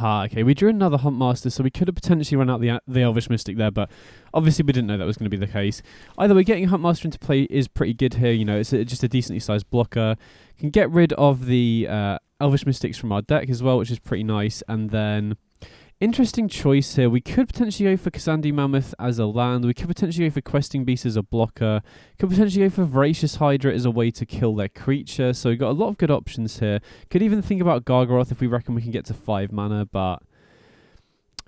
Okay, we drew another Huntmaster, so we could have potentially run out the Elvish Mystic there, but obviously we didn't know that was going to be the case. Either way, getting Huntmaster into play is pretty good here. You know, it's just a decently sized blocker. Can get rid of the Elvish Mystics from our deck as well, which is pretty nice. And then, interesting choice here. We could potentially go for Kazandi Mammoth as a land. We could potentially go for Questing Beast as a blocker. Could potentially go for Voracious Hydra as a way to kill their creature. So we've got a lot of good options here. Could even think about Gargoroth if we reckon we can get to 5 mana, but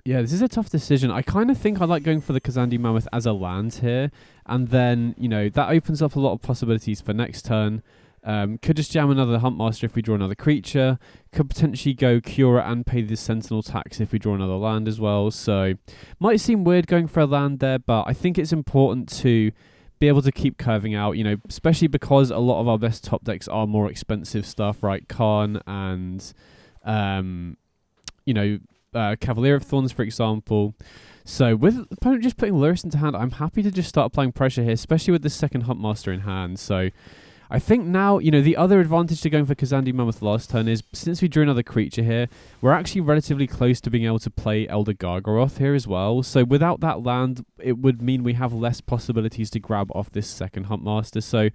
yeah, this is a tough decision. I kind of think I like going for the Kazandi Mammoth as a land here. And then, you know, that opens up a lot of possibilities for next turn. Could just jam another Huntmaster if we draw another creature. Could potentially go Cura and pay the Sentinel tax if we draw another land as well. So, might seem weird going for a land there, but I think it's important to be able to keep curving out, you know, especially because a lot of our best top decks are more expensive stuff, right? Khan and, Cavalier of Thorns, for example. So with the opponent just putting Lurrus into hand, I'm happy to just start applying pressure here, especially with the second Huntmaster in hand. So I think now, you know, the other advantage to going for Kazandi Mammoth last turn is, since we drew another creature here, we're actually relatively close to being able to play Elder Gargaroth here as well. So without that land, it would mean we have less possibilities to grab off this second Huntmaster. So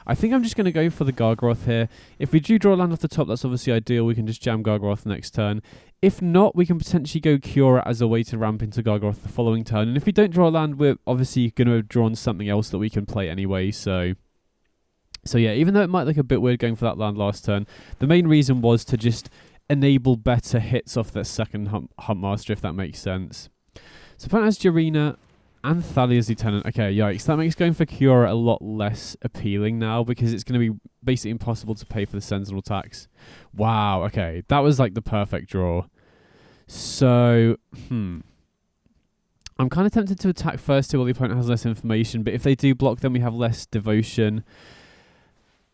I think I'm just going to go for the Gargaroth here. If we do draw a land off the top, that's obviously ideal. We can just jam Gargaroth next turn. If not, we can potentially go Cura as a way to ramp into Gargaroth the following turn. And if we don't draw a land, we're obviously going to have drawn something else that we can play anyway. So yeah, even though it might look a bit weird going for that land last turn, the main reason was to just enable better hits off that second Huntmaster, if that makes sense. So opponent has Jarina and Thalia's Lieutenant. Okay, yikes. That makes going for Cura a lot less appealing now, because it's going to be basically impossible to pay for the Sentinel tax. Wow, okay. That was like the perfect draw. So, I'm kind of tempted to attack first here while the opponent has less information, but if they do block, then we have less devotion.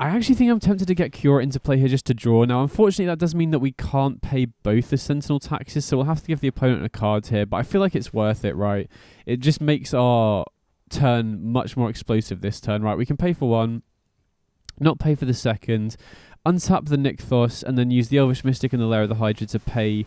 I actually think I'm tempted to get Cura into play here just to draw. Now, unfortunately, that does mean that we can't pay both the Sentinel taxes, so we'll have to give the opponent a card here, but I feel like it's worth it, right? It just makes our turn much more explosive this turn, right? We can pay for one, not pay for the second, untap the Nykthos, and then use the Elvish Mystic and the Lair of the Hydra to pay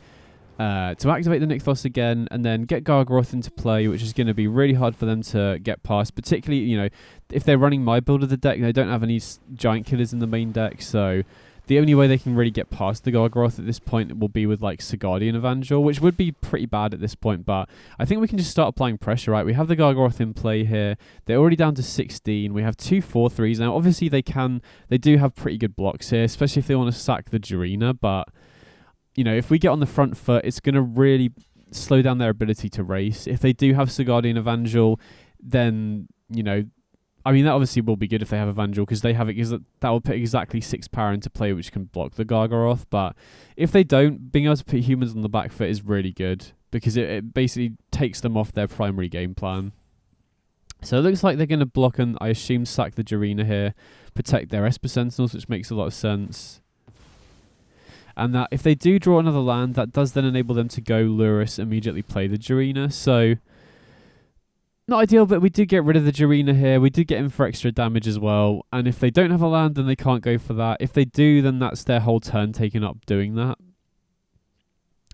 to activate the Nykthos again, and then get Gargaroth into play, which is going to be really hard for them to get past, particularly, you know, if they're running my build of the deck. They don't have any giant killers in the main deck, so the only way they can really get past the Gargaroth at this point will be with, like, Sigardian Evangel, which would be pretty bad at this point, but I think we can just start applying pressure, right? We have the Gargaroth in play here. They're already down to 16. We have 2 4/3s. Now, obviously, they do have pretty good blocks here, especially if they want to sack the Jarina, but you know, if we get on the front foot, it's going to really slow down their ability to race. If they do have Sigardian Evangel, then, you know, I mean, that obviously will be good if they have Evangel, because they have it, because that will put exactly 6 power into play, which can block the Gargaroth. But if they don't, being able to put humans on the back foot is really good, because it basically takes them off their primary game plan. So it looks like they're going to block and, I assume, sack the Jarina here, protect their Esper Sentinels, which makes a lot of sense. And that if they do draw another land, that does then enable them to go Lurrus, immediately play the Jarina. So, not ideal, but we did get rid of the Jarina here. We did get in for extra damage as well. And if they don't have a land, then they can't go for that. If they do, then that's their whole turn taken up doing that.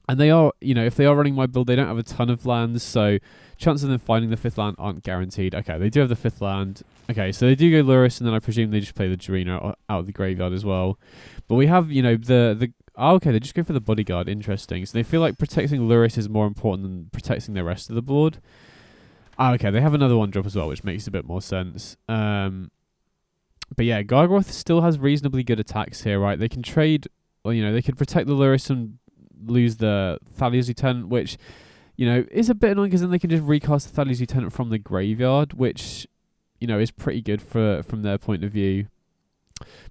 And they are, you know, if they are running my build, they don't have a ton of lands, so chances of them finding the 5th land aren't guaranteed. Okay, they do have the 5th land. Okay, so they do go Lurrus, and then I presume they just play the Jarina out of the graveyard as well. But we have, you know, oh, okay, they just go for the Bodyguard. Interesting. So they feel like protecting Lurrus is more important than protecting the rest of the board. Ah, okay, they have another 1-drop as well, which makes a bit more sense. But yeah, Gargaroth still has reasonably good attacks here, right? They can trade, well, you know, they could protect the Lurrus and lose the Thalia's Lieutenant, which, you know, is a bit annoying, because then they can just recast the Thalia's Lieutenant from the graveyard, which, you know, is pretty good from their point of view.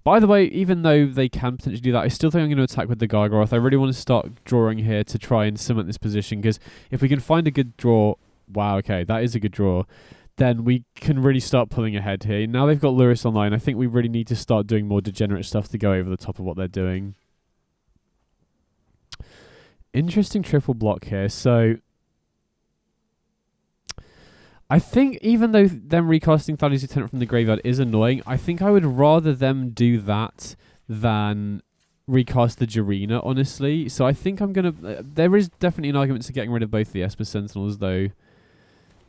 By the way, even though they can potentially do that, I still think I'm going to attack with the Gargaroth. I really want to start drawing here to try and cement this position, because if we can find a good draw, wow, okay, that is a good draw, then we can really start pulling ahead here. Now they've got Lurrus online, I think we really need to start doing more degenerate stuff to go over the top of what they're doing. Interesting triple block here. So I think even though them recasting Thalia's Lieutenant from the graveyard is annoying, I think I would rather them do that than recast the Jarina, honestly. So I think I'm going to... there is definitely an argument to getting rid of both the Esper Sentinels, though.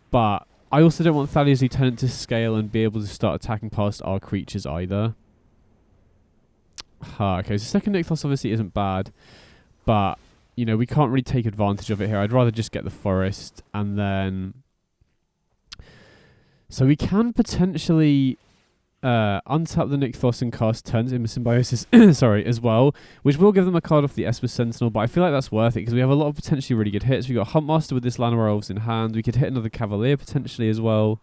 But I also don't want Thalia's Lieutenant to scale and be able to start attacking past our creatures either. Okay, so second Nykthos obviously isn't bad, but, you know, we can't really take advantage of it here. I'd rather just get the Forest, and then... So we can potentially untap the Nykthos and cast Turns in Symbiosis sorry, as well, which will give them a card off the Esper Sentinel, but I feel like that's worth it, because we have a lot of potentially really good hits. We've got Huntmaster with this Llanowar Elves in hand. We could hit another Cavalier potentially as well,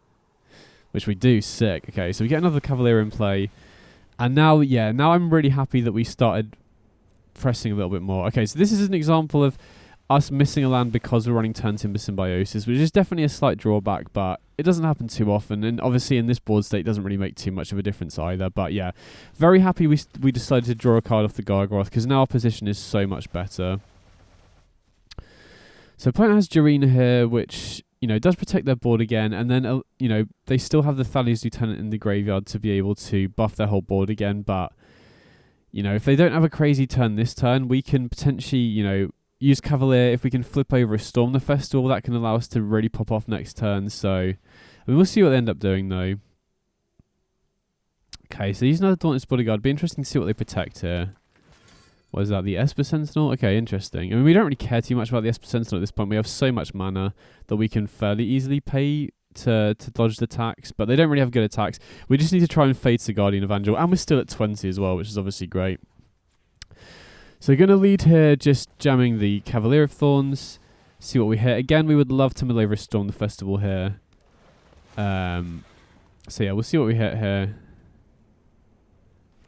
which we do. Sick. Okay, so we get another Cavalier in play, And now, yeah, now I'm really happy that we started pressing a little bit more. Okay, so this is an example of us missing a land because we're running Turn Timber Symbiosis, which is definitely a slight drawback, but it doesn't happen too often. And obviously in this board state, it doesn't really make too much of a difference either. But yeah, very happy we decided to draw a card off the Gargoth, because now our position is so much better. So opponent has Jarina here, which, you know, does protect their board again, and then, you know, they still have the Thalia's Lieutenant in the graveyard to be able to buff their whole board again, but, you know, if they don't have a crazy turn this turn, we can potentially, you know, use Cavalier. If we can flip over a Storm the Festival, that can allow us to really pop off next turn, so, I mean, we'll see what they end up doing, though. Okay, so he's another Dauntless Bodyguard. Be interesting to see what they protect here. What is that? The Esper Sentinel? Okay, interesting. I mean, we don't really care too much about the Esper Sentinel at this point. We have so much mana that we can fairly easily pay to dodge the attacks, but they don't really have good attacks. We just need to try and fade to Guardian Evangel, and we're still at 20 as well, which is obviously great. So we're going to lead here, just jamming the Cavalier of Thorns, see what we hit. Again, we would love to mill over a Storm the Festival here. So yeah, we'll see what we hit here.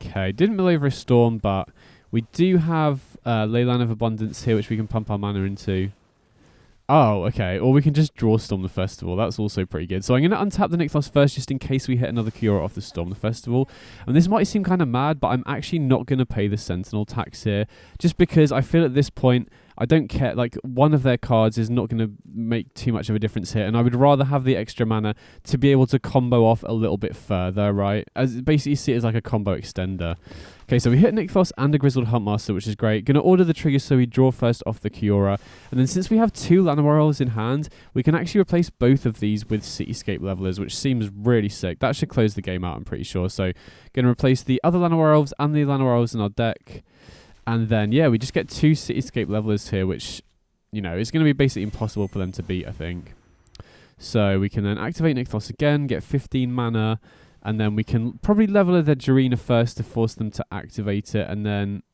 Okay, didn't mill over a Storm, but we do have Leyline of Abundance here, which we can pump our mana into. Oh, okay. Or we can just draw Storm the Festival. That's also pretty good. So I'm going to untap the Nykthos first, just in case we hit another Kiora off the Storm the Festival. And this might seem kind of mad, but I'm actually not going to pay the Sentinel tax here, just because I feel at this point, I don't care. Like, one of their cards is not going to make too much of a difference here, and I would rather have the extra mana to be able to combo off a little bit further, right? As basically see it as like a combo extender. Okay, so we hit Nykthos and a Grizzled Huntmaster, which is great. Going to order the trigger so we draw first off the Kiora. And then since we have 2 Llanowar in hand, we can actually replace both of these with Cityscape Levelers, which seems really sick. That should close the game out, I'm pretty sure. So going to replace the other Llanowar and the Llanowar in our deck. And then, yeah, we just get 2 Cityscape Levelers here, which, you know, is going to be basically impossible for them to beat, I think. So we can then activate Nykthos again, get 15 mana, and then we can probably level their Jarina first to force them to activate it, and then...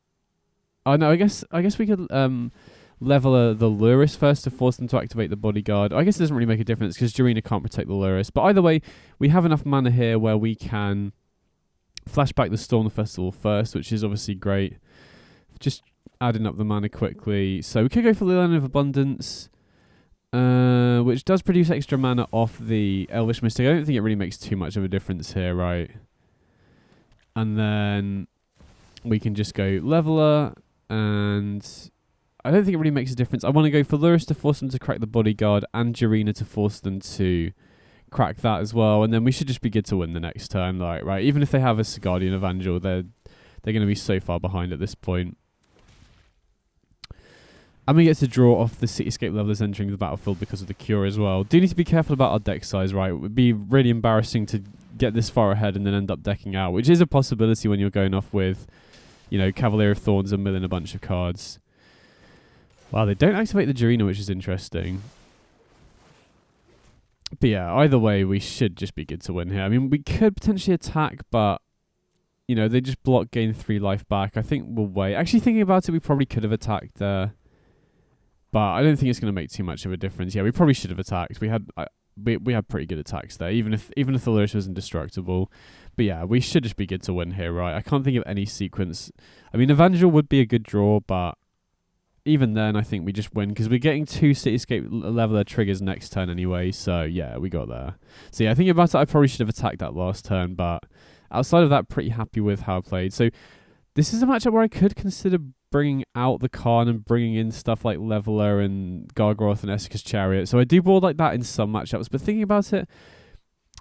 Oh, no, I guess we could level the Luris first to force them to activate the Bodyguard. I guess it doesn't really make a difference, because Jarina can't protect the Luris. But either way, we have enough mana here where we can flashback the Storm the Festival first, which is obviously great. Just adding up the mana quickly. So we could go for the Leyline of Abundance, which does produce extra mana off the Elvish Mystic. I don't think it really makes too much of a difference here, right? And then we can just go Leveler, and I don't think it really makes a difference. I want to go for Luris to force them to crack the Bodyguard, and Jarina to force them to crack that as well, and then we should just be good to win the next turn, like, right? Even if they have a Guardian Evangel, they're going to be so far behind at this point. And we get to draw off the Cityscape Levelers entering the battlefield because of the Cure as well. Do need to be careful about our deck size, right? It would be really embarrassing to get this far ahead and then end up decking out, which is a possibility when you're going off with, you know, Cavalier of Thorns and milling a bunch of cards. Wow, they don't activate the Jarina, which is interesting. But yeah, either way, we should just be good to win here. I mean, we could potentially attack, but, you know, they just block, gain 3 life back. I think we'll wait. Actually, thinking about it, we probably could have attacked there. But I don't think it's going to make too much of a difference. Yeah, we probably should have attacked. We had pretty good attacks there, even if the Luris was indestructible. But yeah, we should just be good to win here, right? I can't think of any sequence. I mean, Evangel would be a good draw, but even then, I think we just win because we're getting 2 Cityscape Leveler triggers next turn anyway. So yeah, we got there. So yeah, thinking about it, I probably should have attacked that last turn, but outside of that, pretty happy with how I played. So this is a matchup where I could consider bringing out the Khan and bringing in stuff like Leveler and Gargoth and Esika's Chariot. So I do board like that in some matchups, but thinking about it,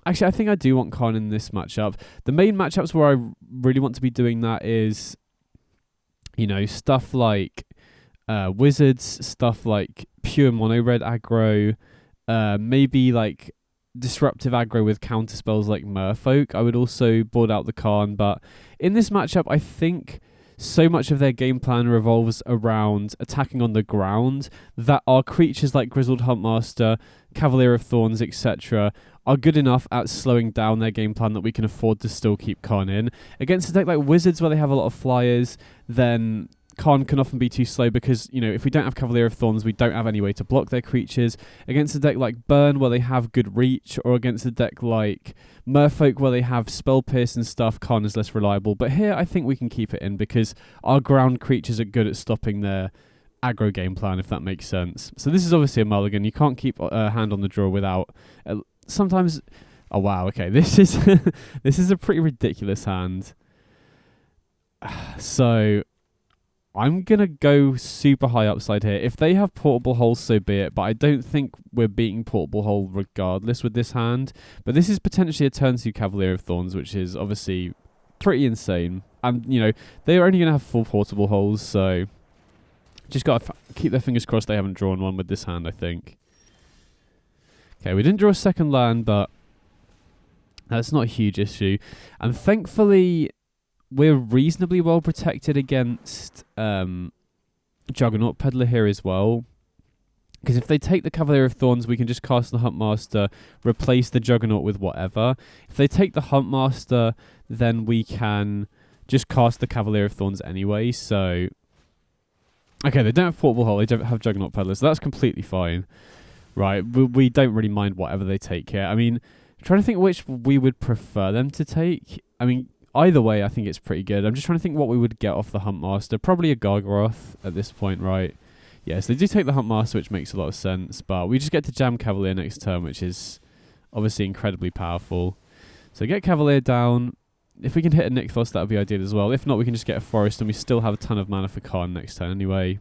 actually I think I do want Khan in this matchup. The main matchups where I really want to be doing that is, you know, stuff like Wizards, stuff like pure mono red aggro, maybe like disruptive aggro with counter spells like Merfolk. I would also board out the Khan, but in this matchup I think so much of their game plan revolves around attacking on the ground that our creatures like Grizzled Huntmaster, Cavalier of Thorns, etc. are good enough at slowing down their game plan that we can afford to still keep Khan in. Against a deck like Wizards where they have a lot of flyers, then Khan can often be too slow because, you know, if we don't have Cavalier of Thorns, we don't have any way to block their creatures. Against a deck like Burn, where they have good reach, or against a deck like Merfolk, where they have Spell Pierce and stuff, Khan is less reliable. But here, I think we can keep it in because our ground creatures are good at stopping their aggro game plan, if that makes sense. So this is obviously a mulligan. You can't keep a hand on the draw without... sometimes... Oh, wow, okay. This is this is a pretty ridiculous hand. So... I'm going to go super high upside here. If they have Portable Hole, so be it. But I don't think we're beating Portable Hole regardless with this hand. But this is potentially a turn 2 Cavalier of Thorns, which is obviously pretty insane. And, you know, they're only going to have 4 Portable Holes, so... Just got to keep their fingers crossed they haven't drawn one with this hand, I think. Okay, we didn't draw a second land, but... That's not a huge issue. And thankfully... We're reasonably well protected against Juggernaut Peddler here as well. Because if they take the Cavalier of Thorns, we can just cast the Huntmaster, replace the Juggernaut with whatever. If they take the Huntmaster, then we can just cast the Cavalier of Thorns anyway. So, okay, they don't have Portable Hole, they don't have Juggernaut Peddler, so that's completely fine. Right, we don't really mind whatever they take here. I mean, I'm trying to think which we would prefer them to take. I mean... Either way, I think it's pretty good. I'm just trying to think what we would get off the Huntmaster. Probably a Gargaroth at this point, right? Yes, they do take the Huntmaster, which makes a lot of sense. But we just get to jam Cavalier next turn, which is obviously incredibly powerful. So get Cavalier down. If we can hit a Nykthos, that would be ideal as well. If not, we can just get a Forest, and we still have a ton of mana for Khan next turn anyway.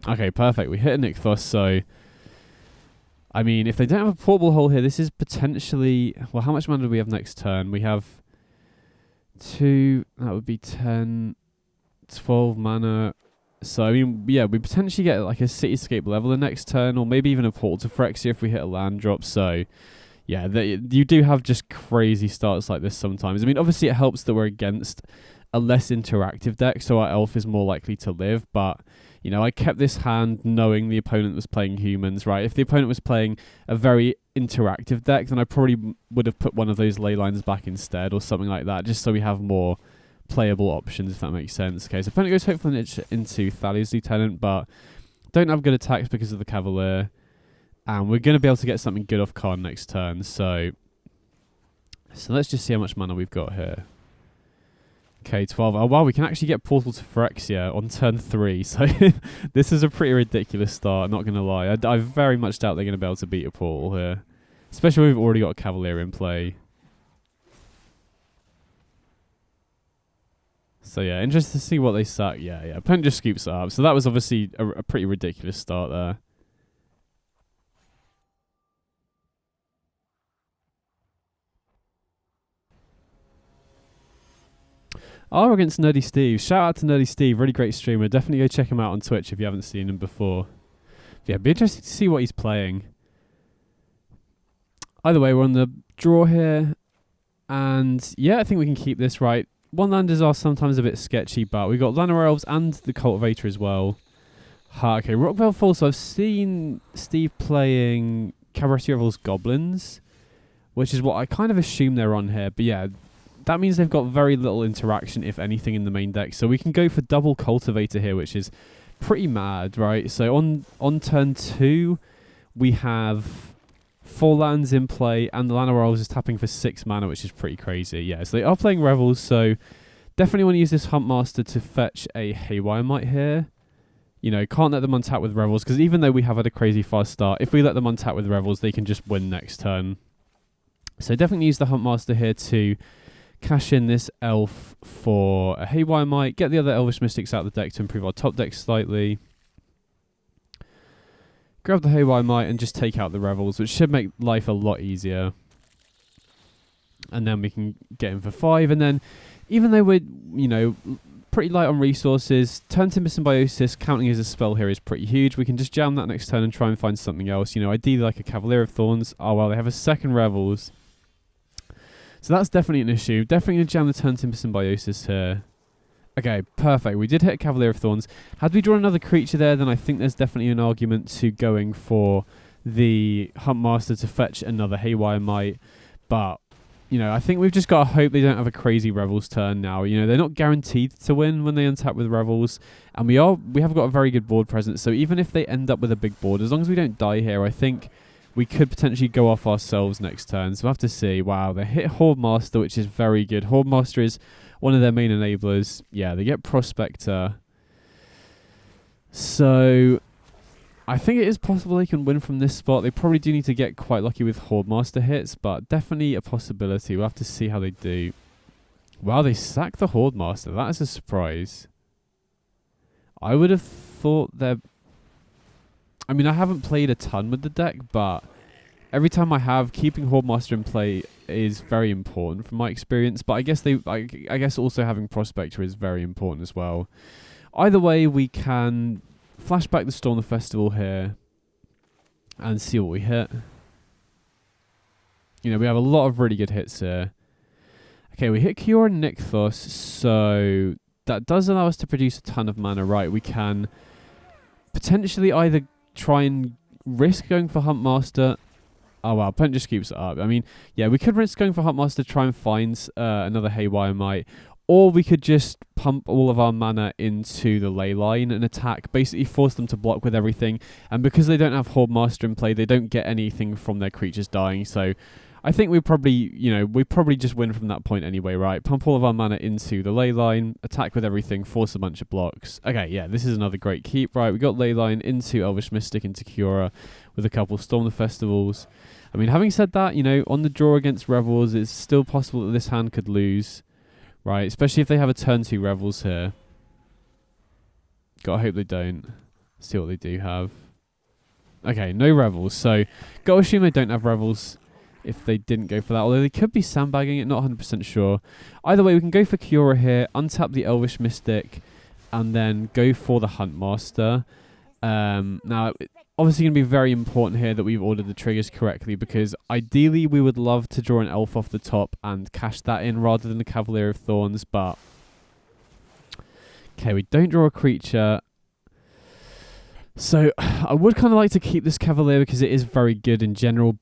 Okay, perfect. We hit a Nykthos, so... I mean, if they don't have a Portable Hole here, this is potentially... Well, how much mana do we have next turn? We have... 2, that would be 10, 12 mana. So, I mean, yeah, we potentially get like a Cityscape Leveler next turn, or maybe even a Portal to Phyrexia if we hit a land drop. So, yeah, you do have just crazy starts like this sometimes. I mean, obviously it helps that we're against a less interactive deck, so our Elf is more likely to live, but... You know, I kept this hand knowing the opponent was playing humans, right? If the opponent was playing a very interactive deck, then I probably would have put one of those ley lines back instead or something like that, just so we have more playable options, if that makes sense. Okay, so opponent goes Hopeful Niche into Thalia's Lieutenant, but don't have good attacks because of the Cavalier. And we're going to be able to get something good off Khan next turn, so let's just see how much mana we've got here. Okay, 12. Oh, wow, we can actually get Portal to Phyrexia on turn 3. So this is a pretty ridiculous start, not going to lie. I very much doubt they're going to be able to beat a Portal here. Especially when we've already got a Cavalier in play. So yeah, interested to see what they sack. Yeah. Opponent just scoops it up. So that was obviously a pretty ridiculous start there. Oh, against Nerdy Steve. Shout out to Nerdy Steve. Really great streamer. Definitely go check him out on Twitch if you haven't seen him before. Yeah, be interested to see what he's playing. Either way, we're on the draw here. And yeah, I think we can keep this right. One-landers are sometimes a bit sketchy, but we've got Llanowar Elves and the Cultivator as well. Okay, Rockvale Falls. So I've seen Steve playing Cabarrus Revel's Goblins, which is what I kind of assume they're on here. But yeah, that means they've got very little interaction, if anything, in the main deck. So we can go for double Cultivator here, which is pretty mad, right? So on turn 2, we have 4 lands in play, and the Llanowar Elves is tapping for 6 mana, which is pretty crazy. Yeah, so they are playing Revels, so definitely want to use this Huntmaster to fetch a Haywire Mite here. You know, can't let them untap with Revels, because even though we have had a crazy fast start, if we let them untap with Revels, they can just win next turn. So definitely use the Huntmaster here to cash in this Elf for a Haywire Mite, get the other Elvish Mystics out of the deck to improve our top deck slightly. Grab the Haywire Mite and just take out the Revels, which should make life a lot easier. And then we can get in for 5. And then, even though we're, you know, pretty light on resources, Turn Timber Symbiosis, counting as a spell here, is pretty huge. We can just jam that next turn and try and find something else. You know, ideally like a Cavalier of Thorns. Oh, well, they have a second Revels. So that's definitely an issue. Definitely going to jam the Turn Timber Symbiosis here. Okay, perfect. We did hit a Cavalier of Thorns. Had we drawn another creature there, then I think there's definitely an argument to going for the Huntmaster to fetch another Haywire Mite. But I think we've just got to hope they don't have a crazy Revels turn now. They're not guaranteed to win when they untap with Revels, and we have got a very good board presence. So even if they end up with a big board, as long as we don't die here, I think we could potentially go off ourselves next turn. So we'll have to see. Wow, they hit Huntmaster, which is very good. Huntmaster is one of their main enablers. Yeah, they get Prospector. So I think it is possible they can win from this spot. They probably do need to get quite lucky with Huntmaster hits, but definitely a possibility. We'll have to see how they do. Wow, they sack the Huntmaster. That is a surprise. I would have thought they're... I mean, I haven't played a ton with the deck, but every time I have, keeping Huntmaster in play is very important from my experience. But I guess also having Prospector is very important as well. Either way, we can flashback the Storm the Festival here and see what we hit. We have a lot of really good hits here. Okay, we hit Kiora and Nykthos, so that does allow us to produce a ton of mana, right? We can potentially either try and risk going for Huntmaster. Oh wow, Pent just keeps it up. I mean, yeah, we could risk going for Huntmaster to try and find another Haywire Might, or we could just pump all of our mana into the ley line and attack, basically force them to block with everything. And because they don't have Huntmaster in play, they don't get anything from their creatures dying. So I think we probably just win from that point anyway, right? Pump all of our mana into the ley line, attack with everything, force a bunch of blocks. Okay, yeah, this is another great keep, right? We got ley line into Elvish Mystic, into Kiora with a couple Storm the Festivals. I mean, having said that, on the draw against Revels, it's still possible that this hand could lose. Right, especially if they have a turn 2 Revels here. Gotta hope they don't. See what they do have. Okay, no Revels, so gotta assume they don't have Revels if they didn't go for that, although they could be sandbagging it, not 100% sure. Either way, we can go for Kiora here, untap the Elvish Mystic, and then go for the Huntmaster. Now, obviously going to be very important here that we've ordered the triggers correctly, because ideally we would love to draw an elf off the top and cash that in rather than a Cavalier of Thorns, but okay, we don't draw a creature. So I would kind of like to keep this Cavalier because it is very good in general,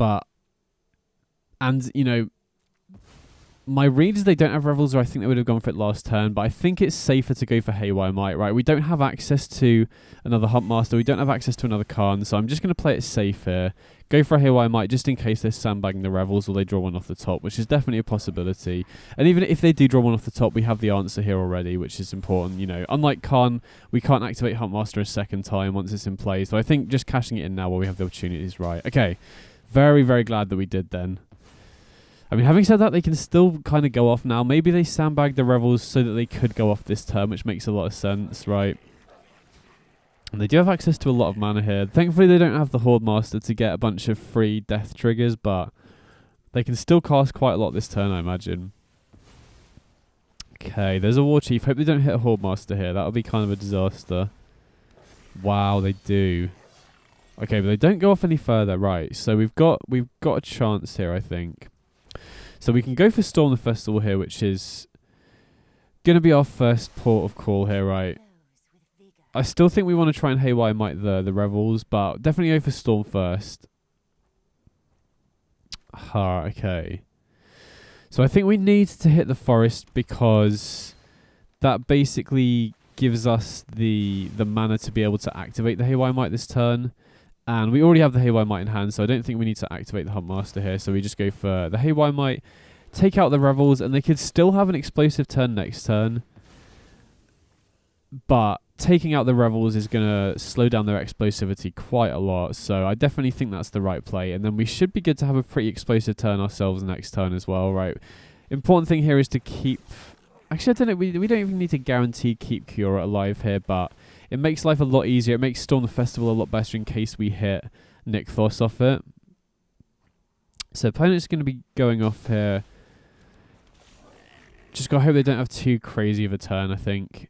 my read is they don't have Revels, or I think they would have gone for it last turn, but I think it's safer to go for Haywire Might, right? We don't have access to another Huntmaster, we don't have access to another Khan, so I'm just going to play it safe here. Go for a Haywire Might just in case they're sandbagging the Revels or they draw one off the top, which is definitely a possibility. And even if they do draw one off the top, we have the answer here already, which is important. Unlike Khan, we can't activate Huntmaster a second time once it's in play, so I think just cashing it in now while we have the opportunity is right. Okay, very, very glad that we did then. I mean, having said that, they can still kind of go off now. Maybe they sandbagged the Revels so that they could go off this turn, which makes a lot of sense, right? And they do have access to a lot of mana here. Thankfully, they don't have the Huntmaster to get a bunch of free death triggers, but they can still cast quite a lot this turn, I imagine. Okay, there's a War Chief. Hope they don't hit a Huntmaster here. That would be kind of a disaster. Wow, they do. Okay, but they don't go off any further, right? So we've got a chance here, I think. So we can go for Storm the Festival here, which is going to be our first port of call here, right? I still think we want to try and Haywire Might the Revels, but definitely go for Storm first. Okay. So I think we need to hit the Forest because that basically gives us the mana to be able to activate the Haywire Might this turn. And we already have the Haywire Might in hand, so I don't think we need to activate the Huntmaster here. So we just go for the Haywire Might, take out the Revels, and they could still have an explosive turn next turn. But taking out the Revels is going to slow down their explosivity quite a lot. So I definitely think that's the right play. And then we should be good to have a pretty explosive turn ourselves next turn as well, right? Important thing here is to keep... Actually, I don't know. We don't even need to guarantee keep Kiora alive here, but it makes life a lot easier. It makes Storm the Festival a lot better in case we hit Nykthos off it. So opponent's going to be going off here. Just got to hope they don't have too crazy of a turn, I think.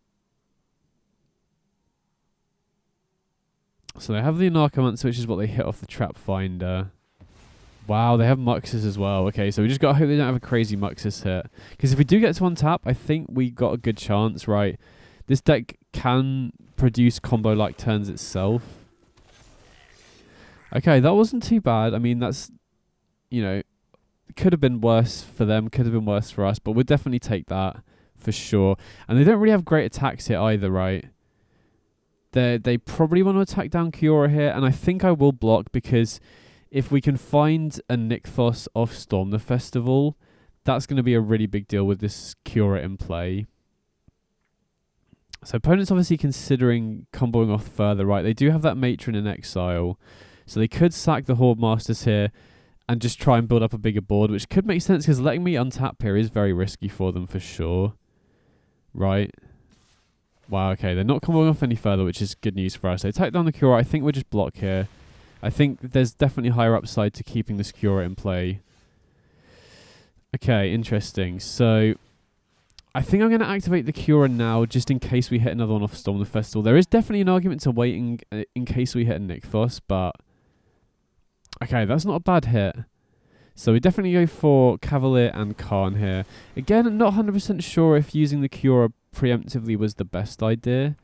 So they have the Anarchomancer, which is what they hit off the Trap Finder. Wow, they have Muxus as well. Okay, so we just got to hope they don't have a crazy Muxus hit. Because if we do get to untap, I think we got a good chance, right? This deck can produce combo-like turns itself. Okay, that wasn't too bad. I mean, that's, could have been worse for them, could have been worse for us, but we'll definitely take that for sure. And they don't really have great attacks here either, right? They probably want to attack down Kiora here, and I think I will block because if we can find a Nykthos off Storm the Festival, that's going to be a really big deal with this Kiora in play. So opponents obviously considering comboing off further, right? They do have that Matron in exile, so they could sack the Horde Masters here and just try and build up a bigger board, which could make sense because letting me untap here is very risky for them for sure. Right? Wow, okay, they're not coming off any further, which is good news for us. They attack down the Kiora. I think we'll just block here. I think there's definitely higher upside to keeping this Kiora in play. Okay, interesting. So I think I'm going to activate the Kiora now, just in case we hit another one off Storm the Festival. There is definitely an argument to waiting in case we hit a Nykthos, but okay, that's not a bad hit. So we definitely go for Cavalier and Khan here. Again, I'm not 100% sure if using the Kiora preemptively was the best idea.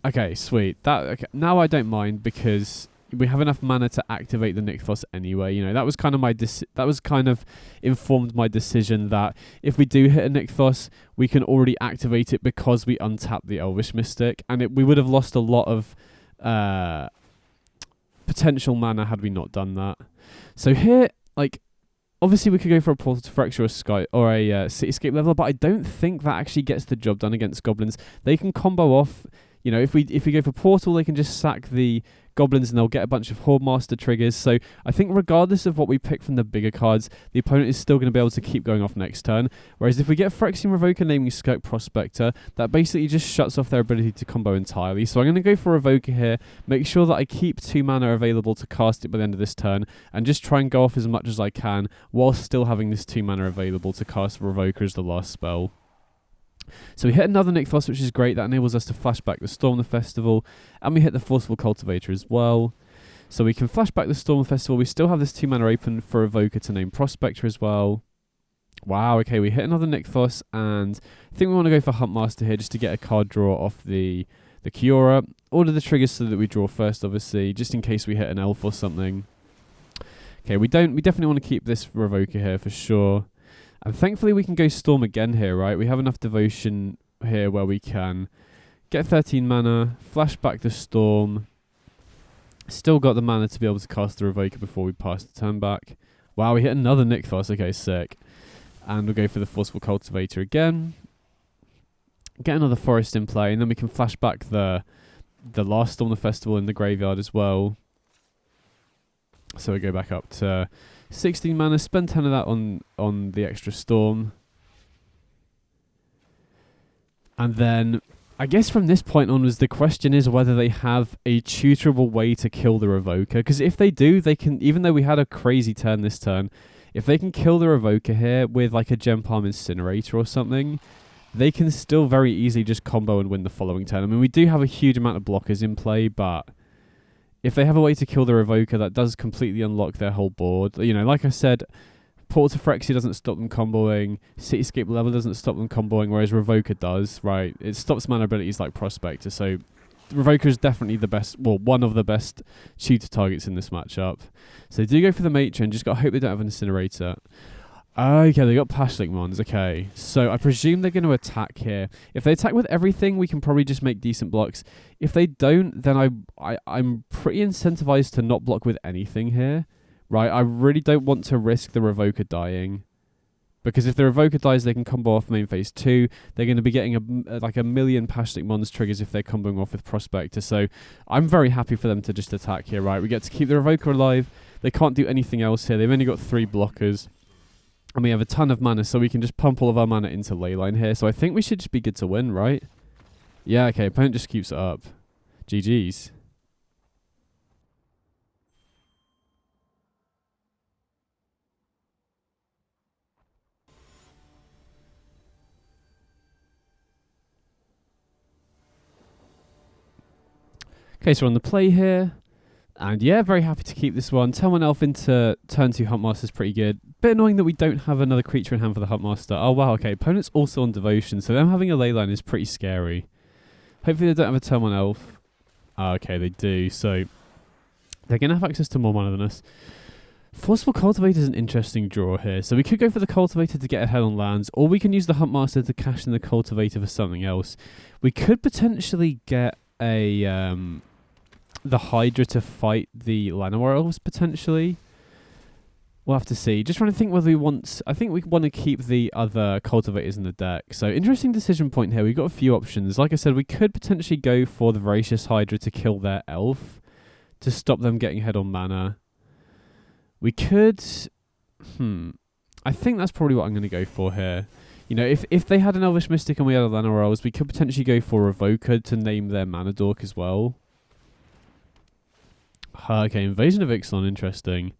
Okay, sweet. Okay. Now I don't mind because we have enough mana to activate the Nykthos anyway. You know, that was kind of informed my decision that if we do hit a Nykthos, we can already activate it because we untap the Elvish Mystic, and we would have lost a lot of potential mana had we not done that. So here, like, obviously we could go for a Portal to Phyrexia or a Sky or a Cityscape level, but I don't think that actually gets the job done against Goblins. They can combo off. You know, if we go for Portal, they can just sack the Goblins and they'll get a bunch of Horde Master triggers. So I think regardless of what we pick from the bigger cards, the opponent is still going to be able to keep going off next turn. Whereas if we get Phyrexian Revoker naming Skirk Prospector, that basically just shuts off their ability to combo entirely. So I'm going to go for Revoker here, make sure that I keep 2 mana available to cast it by the end of this turn, and just try and go off as much as I can while still having this 2 mana available to cast Revoker as the last spell. So we hit another Nykthos, which is great. That enables us to flashback the Storm the Festival, and we hit the Forceful Cultivator as well. So we can flashback the Storm Festival. We still have this 2 mana open for Evoker to name Prospector as well. Wow, okay, we hit another Nykthos, and I think we want to go for Huntmaster here just to get a card draw off the Kiora. Order the triggers so that we draw first, obviously, just in case we hit an Elf or something. Okay, we definitely want to keep this Revoker here for sure. And thankfully we can go Storm again here, right? We have enough devotion here where we can get 13 mana, flash back the Storm. Still got the mana to be able to cast the Revoker before we pass the turn back. Wow, we hit another Nykthos. Okay, sick. And we'll go for the Forceful Cultivator again. Get another Forest in play, and then we can flash back the last Storm the Festival in the graveyard as well. So we go back up to 16 mana, spend 10 of that on the extra Storm. And then, I guess from this point onwards, the question is whether they have a tutorable way to kill the Revoker. Because if they do, they can, even though we had a crazy turn this turn, if they can kill the Revoker here with like a Gem Palm Incinerator or something, they can still very easily just combo and win the following turn. I mean, we do have a huge amount of blockers in play, but if they have a way to kill the Revoker, that does completely unlock their whole board. You know, like I said, Portal to Phyrexia doesn't stop them comboing, Cityscape level doesn't stop them comboing, whereas Revoker does, right? It stops mana abilities like Prospector, so Revoker is definitely the best, well, one of the best tutor targets in this matchup. So they do go for the Matron, just got to hope they don't have an Incinerator. Okay, they got Pashlik Mons. Okay, so I presume they're going to attack here. If they attack with everything, we can probably just make decent blocks. If they don't, then I'm pretty incentivized to not block with anything here, right? I really don't want to risk the Revoker dying, because if the Revoker dies, they can combo off main phase 2. They're going to be getting like a million Pashlik Mons triggers if they're comboing off with Prospector. So I'm very happy for them to just attack here, right? We get to keep the Revoker alive. They can't do anything else here. They've only got 3 blockers. And we have a ton of mana, so we can just pump all of our mana into Leyline here. So I think we should just be good to win, right? Yeah, okay, opponent just keeps it up. GG's. Okay, so we're on the play here. And yeah, very happy to keep this one. Turn 1 Elf into turn 2 Huntmaster is pretty good. Bit annoying that we don't have another creature in hand for the Huntmaster. Oh wow, okay. Opponent's also on Devotion, so them having a Leyline is pretty scary. Hopefully they don't have a turn 1 Elf. Okay, they do. So they're going to have access to more mana than us. Forceful Cultivator is an interesting draw here. So we could go for the Cultivator to get ahead on lands, or we can use the Huntmaster to cash in the Cultivator for something else. We could potentially get a the Hydra to fight the Llanowar Elves, potentially. We'll have to see. Just trying to think whether we want... I think we want to keep the other Cultivators in the deck. So, interesting decision point here. We've got a few options. Like I said, we could potentially go for the Voracious Hydra to kill their Elf, to stop them getting ahead on mana. We could... I think that's probably what I'm going to go for here. You know, if they had an Elvish Mystic and we had a Llanowar Elves, we could potentially go for Revoker to name their Mana Dork as well. Okay, Invasion of Ixalan, interesting.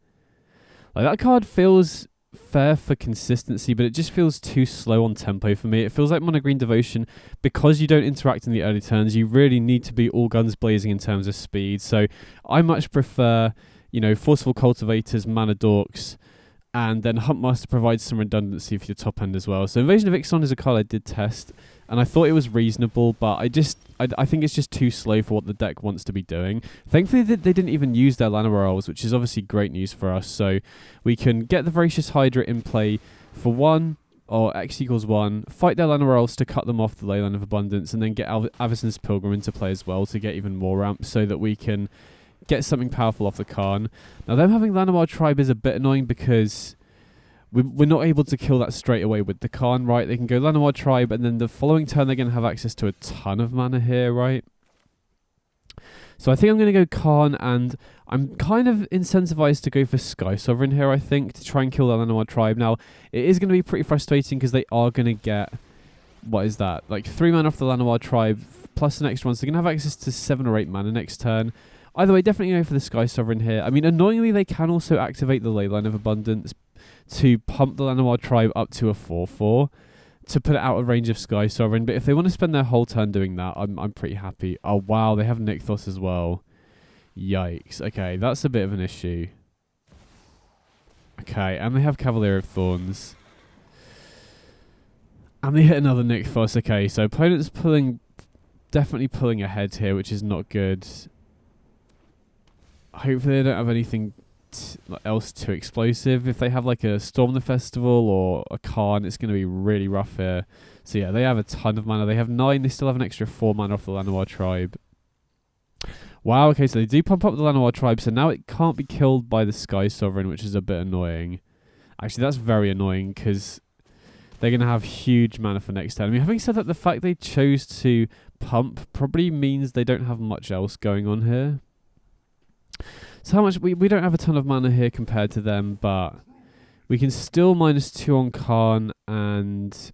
Like, that card feels fair for consistency, but it just feels too slow on tempo for me. It feels like Mono Green Devotion, because you don't interact in the early turns, you really need to be all guns blazing in terms of speed. So I much prefer, you know, Forceful Cultivators, Mana Dorks, and then Huntmaster provides some redundancy for your top end as well. So Invasion of Ixalan is a card I did test, and I thought it was reasonable, but I think it's just too slow for what the deck wants to be doing. Thankfully, they didn't even use their Llanowar Elves, which is obviously great news for us. So we can get the Voracious Hydra in play for 1, or X equals 1, fight their Llanowar Elves to cut them off the Leyline of Abundance, and then get Avacyn's Pilgrim into play as well to get even more ramp, so that we can get something powerful off the Karn. Now, them having Llanowar Tribe is a bit annoying because we're not able to kill that straight away with the Karn, right? They can go Llanowar Tribe, and then the following turn they're going to have access to a ton of mana here, right? So I think I'm going to go Karn, and I'm kind of incentivized to go for Sky Sovereign here, I think, to try and kill the Llanowar Tribe. Now, it is going to be pretty frustrating because they are going to get... What is that? Like 3 mana off the Llanowar Tribe, plus an extra one, so they're going to have access to 7 or 8 mana next turn. Either way, definitely go for the Sky Sovereign here. I mean, annoyingly, they can also activate the Leyline of Abundance to pump the Llanowar Tribe up to a 4/4 to put it out of range of Sky Sovereign. But if they want to spend their whole turn doing that, I'm pretty happy. Oh, wow, they have Nykthos as well. Yikes. Okay, that's a bit of an issue. Okay, and they have Cavalier of Thorns. And they hit another Nykthos. Okay, so opponent's definitely pulling ahead here, which is not good. Hopefully they don't have anything else too explosive. If they have like a Storm the Festival or a Karn, it's going to be really rough here. So yeah, they have a ton of mana. They have 9. They still have an extra 4 mana off the Llanowar Tribe. Wow, okay, so they do pump up the Llanowar Tribe, so now it can't be killed by the Sky Sovereign, which is a bit annoying. Actually, that's very annoying because they're going to have huge mana for next turn. I mean, having said that, the fact they chose to pump probably means they don't have much else going on here. So how much... We don't have a ton of mana here compared to them, but we can still -2 on Karn, and...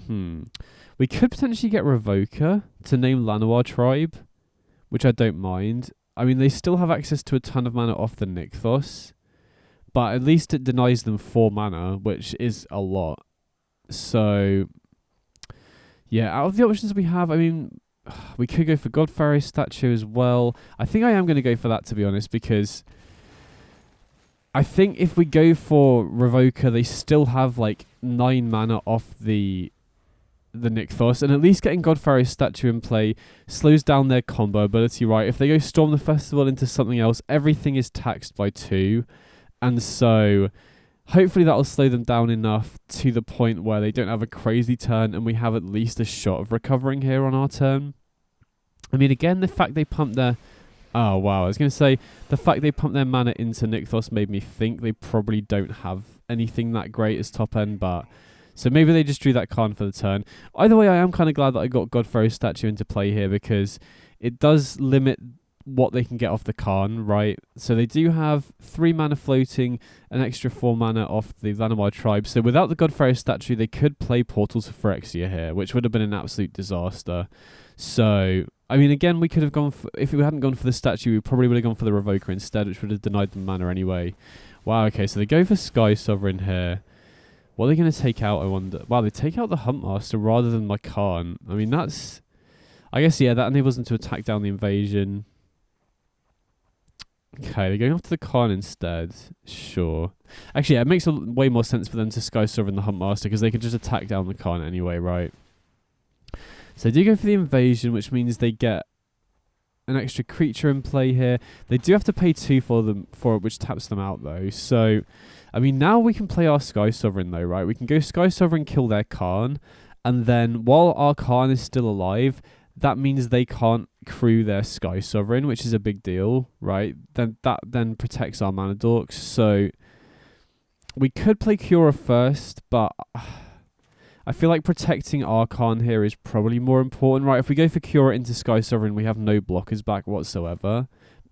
We could potentially get Revoker to name Llanowar Tribe, which I don't mind. I mean, they still have access to a ton of mana off the Nykthos, but at least it denies them 4 mana, which is a lot. So, yeah, out of the options we have, I mean... We could go for Godfarrow's Statue as well. I think I am going to go for that, to be honest, because I think if we go for Revoker, they still have like 9 mana off the Nykthos, and at least getting Godfarrow's Statue in play slows down their combo ability, right? If they go Storm the Festival into something else, everything is taxed by 2, and so hopefully that'll slow them down enough to the point where they don't have a crazy turn and we have at least a shot of recovering here on our turn. I mean, again, the fact they pumped their... Oh, wow. I was going to say, the fact they pumped their mana into Nykthos made me think they probably don't have anything that great as top end, but... So maybe they just drew that Karn for the turn. Either way, I am kind of glad that I got Godfarrow's Statue into play here because it does limit what they can get off the Karn, right? So they do have 3 mana floating, an extra 4 mana off the Llanowar Tribe. So without the Godfarrow's Statue, they could play Portals of Phyrexia here, which would have been an absolute disaster. So, I mean, again, we could have gone for... If we hadn't gone for the Statue, we probably would have gone for the Revoker instead, which would have denied them mana anyway. Wow, okay, so they go for Sky Sovereign here. What are they going to take out, I wonder? Wow, they take out the Huntmaster rather than my Karn. I mean, that's... I guess, yeah, that enables them to attack down the invasion. Okay, they're going after the Karn instead. Sure. Actually, yeah, it makes way more sense for them to Sky Sovereign the Huntmaster because they can just attack down the Karn anyway, right? So they do go for the invasion, which means they get... an extra creature in play here. They do have to pay 2 for it, which taps them out though. So, I mean, now we can play our Sky Sovereign though, right? We can go Sky Sovereign, kill their Khan, and then while our Khan is still alive, that means they can't crew their Sky Sovereign, which is a big deal, right? Then that protects our mana dorks. So we could play Cura first, but I feel like protecting our Khan here is probably more important, right? If we go for Cura into Sky Sovereign, we have no blockers back whatsoever.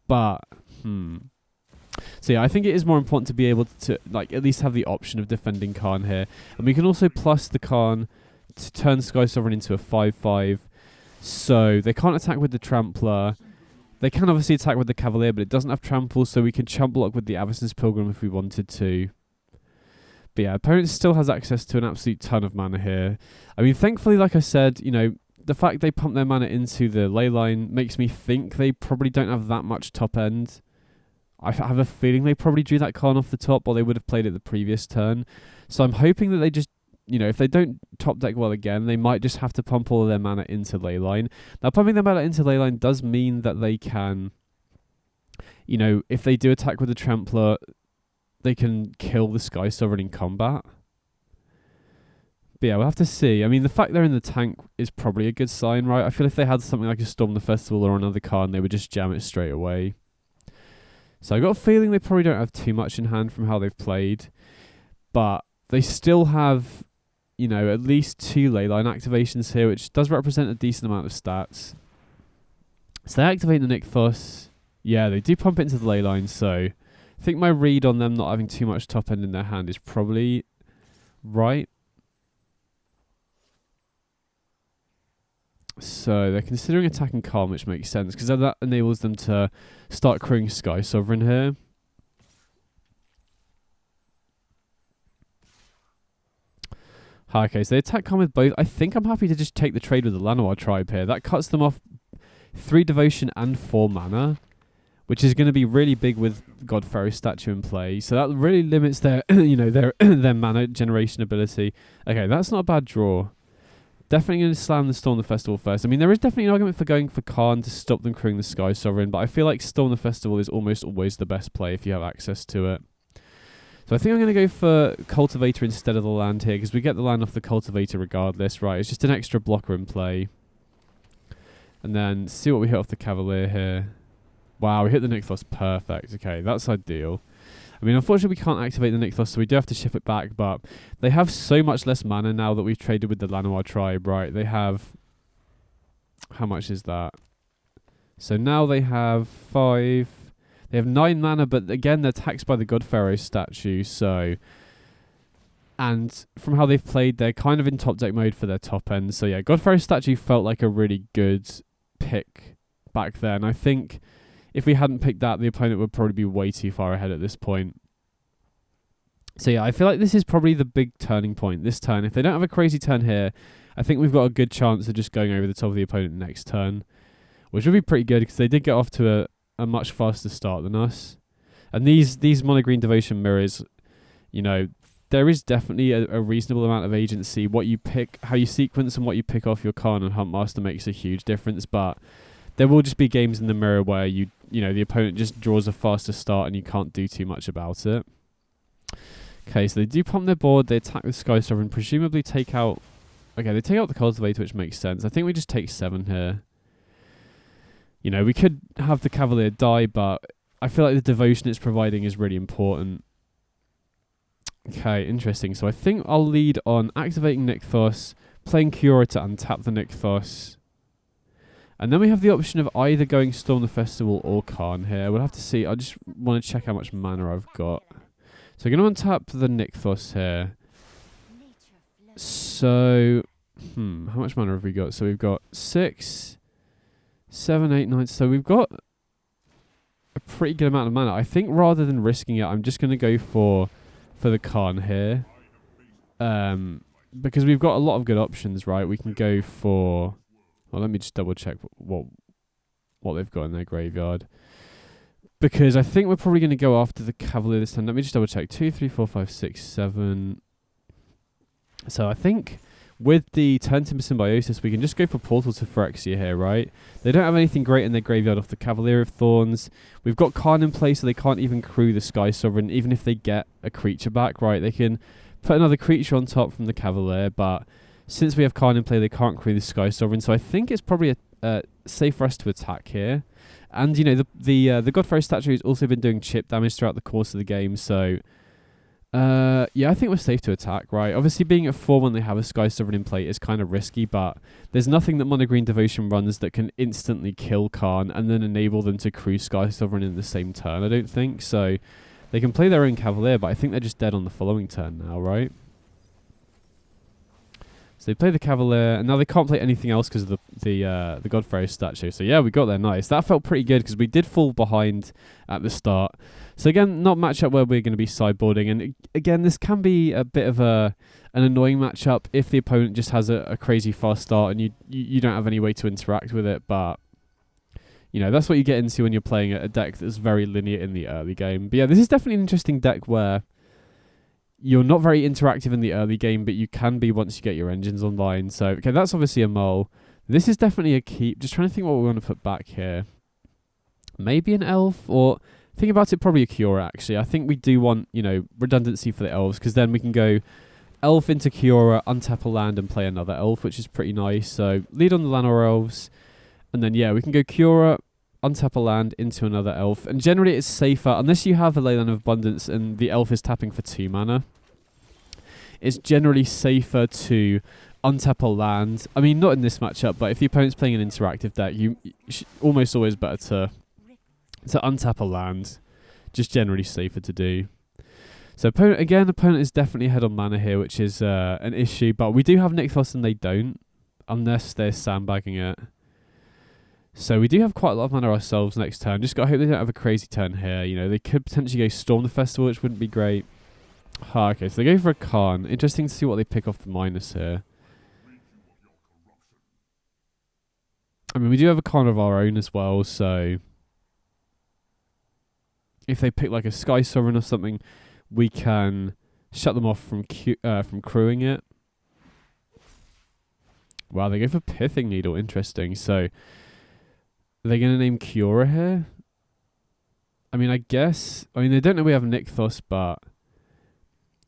But so yeah, I think it is more important to be able to like at least have the option of defending Khan here, and we can also plus the Khan to turn Sky Sovereign into a 5/5. So they can't attack with the Trampler. They can obviously attack with the Cavalier, but it doesn't have Trample, so we can chump block with the Avacyn's Pilgrim if we wanted to. But yeah, opponent still has access to an absolute ton of mana here. I mean, thankfully, like I said, you know, the fact they pump their mana into the Leyline makes me think they probably don't have that much top end. I have a feeling they probably drew that Khan off the top, or they would have played it the previous turn. So I'm hoping that they just, you know, if they don't top deck well again, they might just have to pump all of their mana into Leyline. Now, pumping their mana into Leyline does mean that they can, you know, if they do attack with the Trampler, they can kill the Sky Sovereign in combat. But yeah, we'll have to see. I mean, the fact they're in the tank is probably a good sign, right? I feel if they had something like a Storm the Festival or another card, they would just jam it straight away. So I got a feeling they probably don't have too much in hand from how they've played. But they still have, you know, at least 2 Leyline activations here, which does represent a decent amount of stats. So they activate the Nykthos. Yeah, they do pump it into the Leyline, so I think my read on them not having too much top end in their hand is probably right. So they're considering attacking Calm, which makes sense, because that enables them to start crewing Sky Sovereign here. Okay, so they attack Calm with both. I think I'm happy to just take the trade with the Llanowar tribe here. That cuts them off 3 devotion and 4 mana, which is going to be really big with Godpharaoh's statue in play. So that really limits their, you know, their mana generation ability. Okay, that's not a bad draw. Definitely going to slam the Storm the Festival first. I mean, there is definitely an argument for going for Khan to stop them crewing the Sky Sovereign, but I feel like Storm the Festival is almost always the best play if you have access to it. So I think I'm going to go for Cultivator instead of the land here, because we get the land off the Cultivator regardless, right? It's just an extra blocker in play. And then see what we hit off the Cavalier here. Wow, we hit the Nykthos perfect. Okay, that's ideal. I mean, unfortunately, we can't activate the Nykthos, so we do have to ship it back, but they have so much less mana now that we've traded with the Llanowar tribe, right? They have... How much is that? So now they have 5... They have 9 mana, but again, they're taxed by the Godpharaoh statue, so... And from how they've played, they're kind of in top deck mode for their top end. So yeah, Godpharaoh statue felt like a really good pick back then. I think if we hadn't picked that, the opponent would probably be way too far ahead at this point. So yeah, I feel like this is probably the big turning point this turn. If they don't have a crazy turn here, I think we've got a good chance of just going over the top of the opponent next turn, which would be pretty good because they did get off to a much faster start than us. And these mono green devotion mirrors, you know, there is definitely a reasonable amount of agency. What you pick, how you sequence and what you pick off your Khan and Huntmaster makes a huge difference, but there will just be games in the mirror where you know, the opponent just draws a faster start and you can't do too much about it. Okay, so they do pump their board, they attack with Sky Sovereign, presumably take out... Okay, they take out the Cultivator, which makes sense. I think we just take 7 here. You know, we could have the Cavalier die, but I feel like the devotion it's providing is really important. Okay, interesting. So I think I'll lead on activating Nykthos, playing Cura to untap the Nykthos. And then we have the option of either going Storm the Festival or Khan here. We'll have to see. I just want to check how much mana I've got. So we're going to untap the Nykthos here. So, how much mana have we got? So we've got 6, 7, 8, 9. So we've got a pretty good amount of mana. I think rather than risking it, I'm just going to go for the Khan here. Because we've got a lot of good options, right? We can go for... Well, let me just double check what they've got in their graveyard. Because I think we're probably going to go after the Cavalier this time. Let me just double check. 2, 3, 4, 5, 6, 7. So I think with the Turn-Timber Symbiosis, we can just go for Portal to Phyrexia here, right? They don't have anything great in their graveyard off the Cavalier of Thorns. We've got Karn in play, so they can't even crew the Sky Sovereign, even if they get a creature back, right? They can put another creature on top from the Cavalier, but since we have Karn in play, they can't crew the Sky Sovereign, so I think it's probably safe for us to attack here. And, you know, the Godfrey statue has also been doing chip damage throughout the course of the game, so... yeah, I think we're safe to attack, right? Obviously, being at 4 when they have a Sky Sovereign in play is kind of risky, but there's nothing that Mono Green Devotion runs that can instantly kill Karn and then enable them to crew Sky Sovereign in the same turn, I don't think. So they can play their own Cavalier, but I think they're just dead on the following turn now, right? So they play the Cavalier, and now they can't play anything else because of the Godfrey statue. So yeah, we got there nice. That felt pretty good because we did fall behind at the start. So again, not matchup where we're going to be sideboarding. And again, this can be a bit of an annoying matchup if the opponent just has a crazy fast start and you don't have any way to interact with it. But, you know, that's what you get into when you're playing a deck that's very linear in the early game. But yeah, this is definitely an interesting deck where you're not very interactive in the early game, but you can be once you get your engines online. So, okay, that's obviously a mole. This is definitely a keep. Just trying to think what we want to put back here. Maybe an elf, or... think about it, probably a Kiora, actually. I think we do want, you know, redundancy for the elves, because then we can go elf into Kiora, untap a land, and play another elf, which is pretty nice. So, lead on the Llanowar elves, and then, yeah, we can go Kiora, untap a land, into another elf. And generally, it's safer, unless you have a Leyline of Abundance and the elf is tapping for 2 mana. It's generally safer to untap a land. I mean, not in this matchup, but if the opponent's playing an interactive deck, you almost always better to untap a land, just generally safer to do. So opponent is definitely ahead on mana here, which is an issue, but we do have Nykthos and they don't, unless they're sandbagging it. So we do have quite a lot of mana ourselves next turn. Just gotta hope they don't have a crazy turn here. You know, they could potentially go Storm the Festival, which wouldn't be great. Okay, so they go for a Karn. Interesting to see what they pick off the minus here. I mean, we do have a Karn of our own as well, so... if they pick like a Sky Sovereign or something, we can shut them off from crewing it. Wow, they go for Pithing Needle. Interesting. So, are they going to name Kiora here? I mean, they don't know we have Nykthos, but...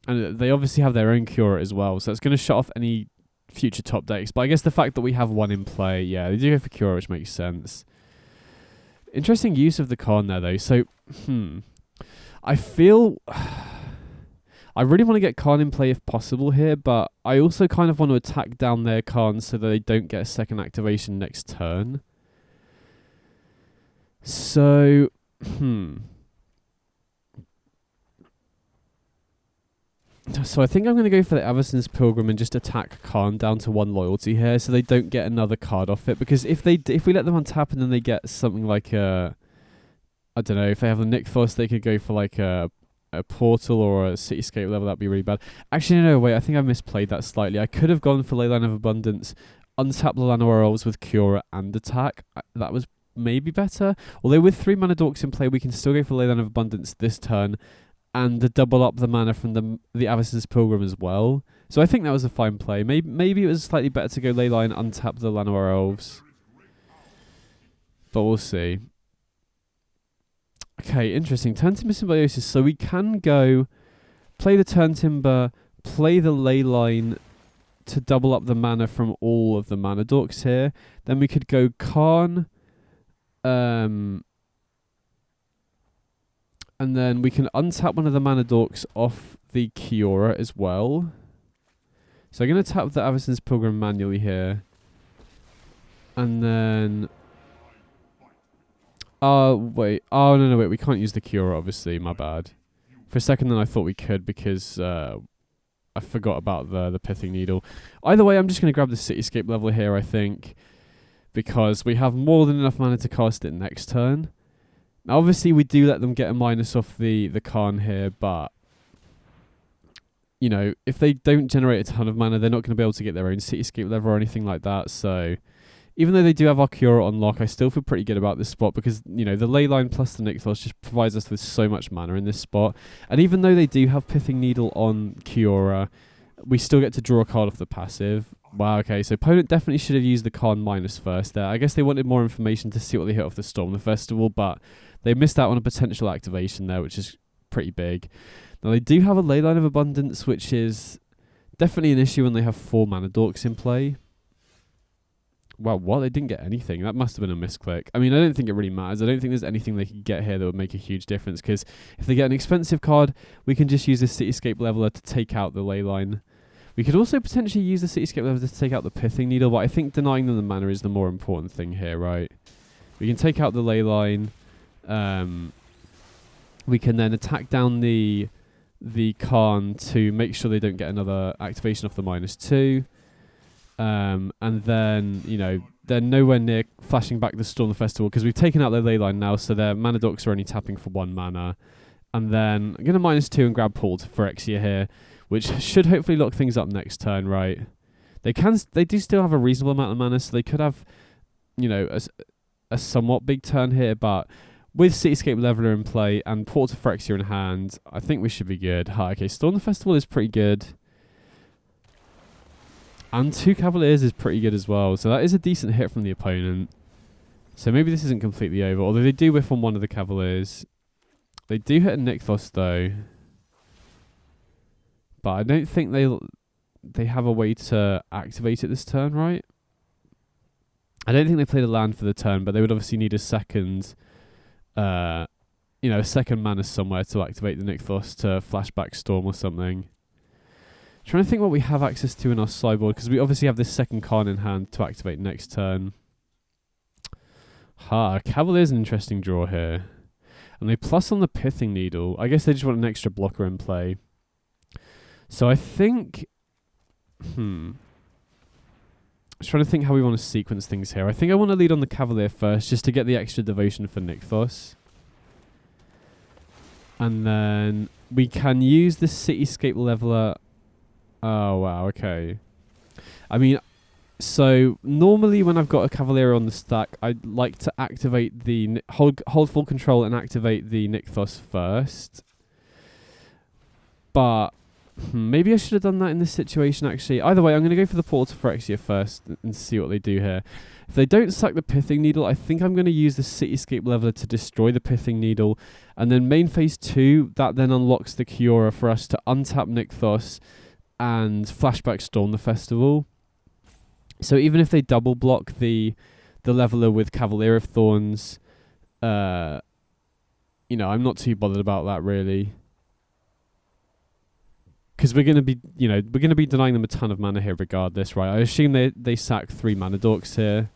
and they obviously have their own Kiora as well, so it's going to shut off any future top decks. But I guess the fact that we have one in play, yeah, they do go for Kiora, which makes sense. Interesting use of the Karn there, though. So, I feel... I really want to get Karn in play if possible here, but I also kind of want to attack down their Karn so that they don't get a second activation next turn. So, So I think I'm going to go for the Avacyn's Pilgrim and just attack Karn down to 1 loyalty here so they don't get another card off it. Because if we let them untap and then they get something like a... I don't know, if they have a Nykthos, they could go for like a Portal or a Cityscape level. That'd be really bad. Actually, no, wait, I think I misplayed that slightly. I could have gone for Leyline of Abundance, untap the Llanowar Elves with Kiora and attack. That was maybe better. Although with 3 mana dorks in play, we can still go for Leyline of Abundance this turn and double up the mana from the Avacyn's Pilgrim as well. So I think that was a fine play. Maybe it was slightly better to go Leyline, untap the Llanowar Elves. But we'll see. Okay, interesting. Turn-Timber Symbiosis. So we can go play the Turn-Timber, play the Leyline to double up the mana from all of the mana dorks here. Then we could go Karn, and then we can untap one of the mana dorks off the Kiora as well. So I'm going to tap the Avacyn's Pilgrim manually here. And then... wait. Oh, no, wait. We can't use the Kiora, obviously. My bad. For a second then I thought we could because I forgot about the Pithing Needle. Either way, I'm just going to grab the Cityscape level here, I think. Because we have more than enough mana to cast it next turn. Now, obviously, we do let them get a minus off the Karn here, but, you know, if they don't generate a ton of mana, they're not going to be able to get their own Cityscape level or anything like that. So, even though they do have our Kiora on lock, I still feel pretty good about this spot because, you know, the Leyline plus the Nykthos just provides us with so much mana in this spot. And even though they do have Pithing Needle on Kiora, we still get to draw a card off the passive, Wow, okay, so opponent definitely should have used the Khan minus first there. I guess they wanted more information to see what they hit off the Storm the Festival, but they missed out on a potential activation there, which is pretty big. Now, they do have a Leyline of Abundance, which is definitely an issue when they have 4 mana dorks in play. Wow, what? They didn't get anything. That must have been a misclick. I mean, I don't think it really matters. I don't think there's anything they could get here that would make a huge difference, because if they get an expensive card, we can just use the Cityscape Leveler to take out the Leyline. We could also potentially use the Cityscape Leveler to take out the Pithing Needle, but I think denying them the mana is the more important thing here, right? We can take out the Leyline. We can then attack down the Khan to make sure they don't get another activation off the -2. And then, you know, they're nowhere near flashing back the Storm the Festival because we've taken out their Leyline now, so their mana dorks are only tapping for 1 mana. And then I'm going to -2 and grab Paul for Exia here, which should hopefully lock things up next turn, right? They do still have a reasonable amount of mana, so they could have, you know, a somewhat big turn here, but with Cityscape Leveler in play and Port of Phyrexia in hand, I think we should be good. Okay, Storm the Festival is pretty good. And 2 Cavaliers is pretty good as well. So that is a decent hit from the opponent. So maybe this isn't completely over. Although they do whiff on one of the Cavaliers. They do hit a Nykthos though. But I don't think they have a way to activate it this turn, right? I don't think they played a land for the turn, but they would obviously need a second, a second mana somewhere to activate the Nykthos to flashback Storm or something. Trying to think what we have access to in our sideboard, because we obviously have this second Khan in hand to activate next turn. Cavalier's an interesting draw here. And they plus on the Pithing Needle. I guess they just want an extra blocker in play. So I think... I was trying to think how we want to sequence things here. I think I want to lead on the Cavalier first, just to get the extra devotion for Nykthos. And then we can use the Cityscape Leveler... Oh, wow, okay. I mean, so normally when I've got a Cavalier on the stack, I'd like to activate the... Hold full control and activate the Nykthos first. But maybe I should have done that in this situation, actually. Either way, I'm going to go for the Portal to Phyrexia first and see what they do here. If they don't suck the Pithing Needle, I think I'm going to use the Cityscape Leveler to destroy the Pithing Needle. And then main phase 2, that then unlocks the Kiora for us to untap Nykthos and flashback Storm the Festival. So even if they double block the Leveler with Cavalier of Thorns, I'm not too bothered about that really. Because we're going to be denying them a ton of mana here regardless, right? I assume they sack 3 mana dorks here.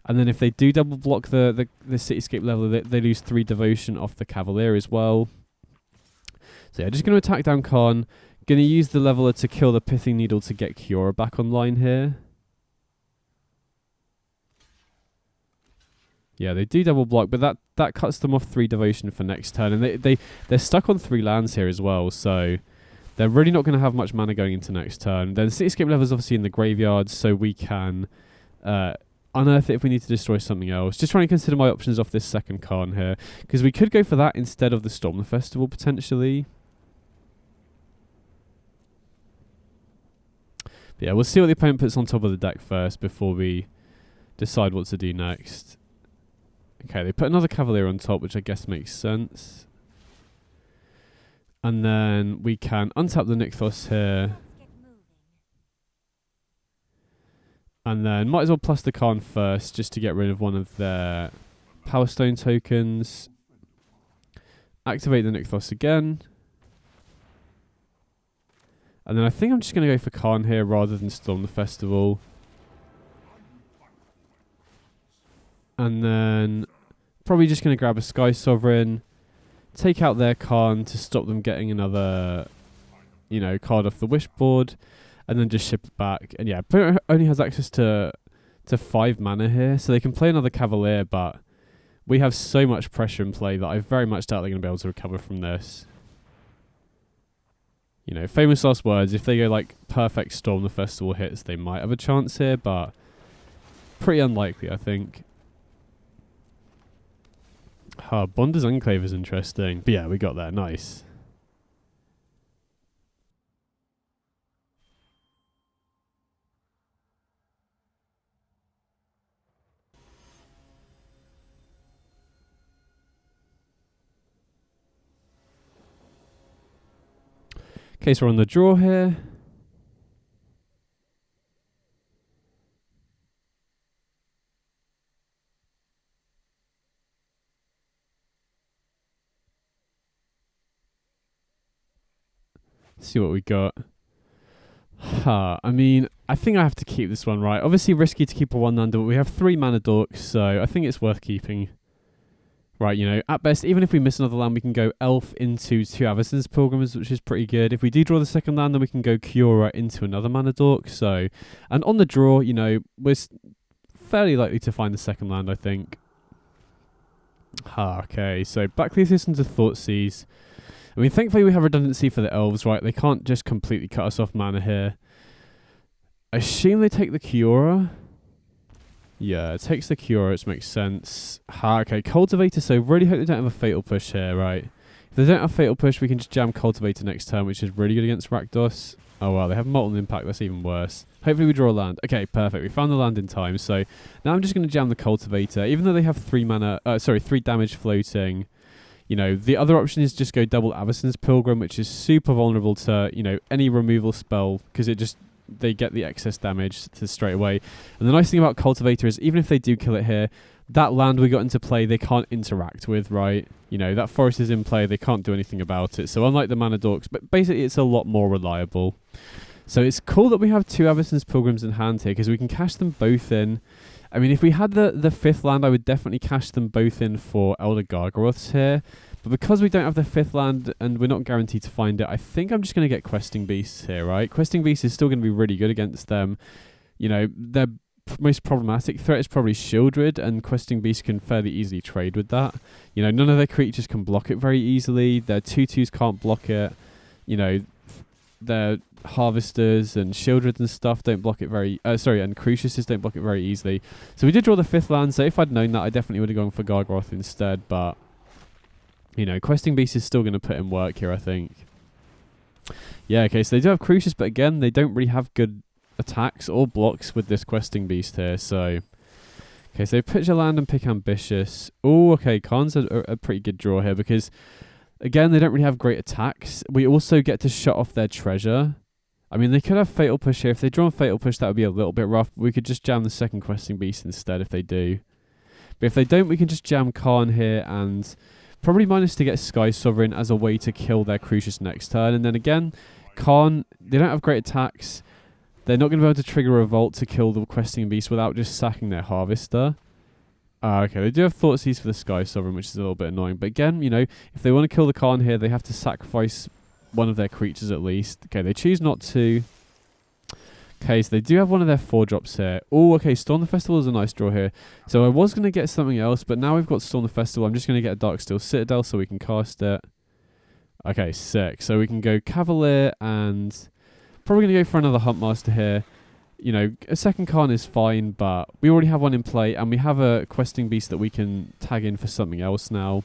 And then if they do double block the Cityscape Leveler, they lose 3 devotion off the Cavalier as well. So yeah, just going to attack down Khan. Going to use the Leveler to kill the Pithing Needle to get Kiora back online here. Yeah, they do double block, but that cuts them off 3 devotion for next turn. And they're stuck on 3 lands here as well, so they're really not going to have much mana going into next turn. Then Cityscape Leveler is obviously in the graveyard, so we can unearth it if we need to destroy something else. Just trying to consider my options off this second Khan here, because we could go for that instead of the Storm the Festival potentially. But yeah, we'll see what the opponent puts on top of the deck first before we decide what to do next. Okay, they put another Cavalier on top, which I guess makes sense. And then we can untap the Nykthos here. And then might as well plus the Khan first, just to get rid of one of their Power Stone tokens. Activate the Nykthos again. And then I think I'm just going to go for Khan here rather than Storm the Festival. And then probably just going to grab a Sky Sovereign, take out their Khan to stop them getting another, card off the wish board, and then just ship it back. And yeah, opponent only has access to 5 mana here, so they can play another Cavalier, but we have so much pressure in play that I very much doubt they're going to be able to recover from this. Famous last words, if they go like perfect Storm the Festival hits, they might have a chance here, but pretty unlikely, I think. Bonder's Enclave is interesting. But yeah, we got there. Nice. Okay, so we're on the draw here. Let's see what we got. I mean, I think I have to keep this one, right? Obviously risky to keep a 1-lander, but we have 3 mana dorks, so I think it's worth keeping. Right, you know, at best, even if we miss another land, we can go Elf into 2 Avacyn's Pilgrims, which is pretty good. If we do draw the second land, then we can go Kiora into another mana dork. So, and on the draw, you know, we're fairly likely to find the second land, I think. Okay, so Blackleaf into Thoughtseize. I mean, thankfully we have redundancy for the elves, right? They can't just completely cut us off mana here. I assume they take the Kiora. Yeah, it takes the Kiora, which makes sense. Okay, Cultivator, so really hope they don't have a Fatal Push here, right? If they don't have Fatal Push, we can just jam Cultivator next turn, which is really good against Rakdos. Oh, well, they have Molten Impact, that's even worse. Hopefully we draw a land. Okay, perfect, we found the land in time, so now I'm just going to jam the Cultivator. Even though they have 3 damage floating, you know, the other option is just go double Avacyn's Pilgrim, which is super vulnerable to, you know, any removal spell, because they get the excess damage straight away. And the nice thing about Cultivator is even if they do kill it here, that land we got into play, they can't interact with, right? You know, that forest is in play, they can't do anything about it. So unlike the mana dorks, but basically it's a lot more reliable. So it's cool that we have 2 Avacyn's Pilgrims in hand here, because we can cash them both in. I mean, if we had the 5th land, I would definitely cash them both in for Elder Gargaroths here. But because we don't have the 5th land and we're not guaranteed to find it, I think I'm just going to get Questing Beasts here, right? Questing Beasts is still going to be really good against them. You know, their most problematic threat is probably Shieldred, and Questing Beasts can fairly easily trade with that. You know, none of their creatures can block it very easily. Their 2/2s can't block it. You know, their Harvesters and Shieldred and stuff don't block it and Cruciuses don't block it very easily. So we did draw the 5th land, so if I'd known that, I definitely would have gone for Gargaroth instead, but you know, Questing Beast is still going to put in work here, I think. Yeah, okay, so they do have Crucius, but again, they don't really have good attacks or blocks with this Questing Beast here, so okay, so pitch a land and pick Ambitious. Oh, okay, Khan's a pretty good draw here, because again, they don't really have great attacks. We also get to shut off their treasure. I mean, they could have Fatal Push here. If they draw a Fatal Push, that would be a little bit rough. But we could just jam the second Questing Beast instead if they do. But if they don't, we can just jam Khan here and probably manage to get Sky Sovereign as a way to kill their Crucius next turn. And then again, Khan, they don't have great attacks. They're not going to be able to trigger a Revolt to kill the Questing Beast without just sacking their Harvester. Okay, they do have Thoughtseize for the Sky Sovereign, which is a little bit annoying. But again, you know, if they want to kill the Khan here, they have to sacrifice one of their creatures at least. Okay, they choose not to. Okay, so they do have one of their 4-drops here. Oh, okay, Storm the Festival is a nice draw here. So I was going to get something else, but now we've got Storm the Festival. I'm just going to get a Darksteel Citadel so we can cast it. Okay, sick. So we can go Cavalier and probably going to go for another Huntmaster here. You know, a second Khan is fine, but we already have one in play, and we have a Questing Beast that we can tag in for something else now.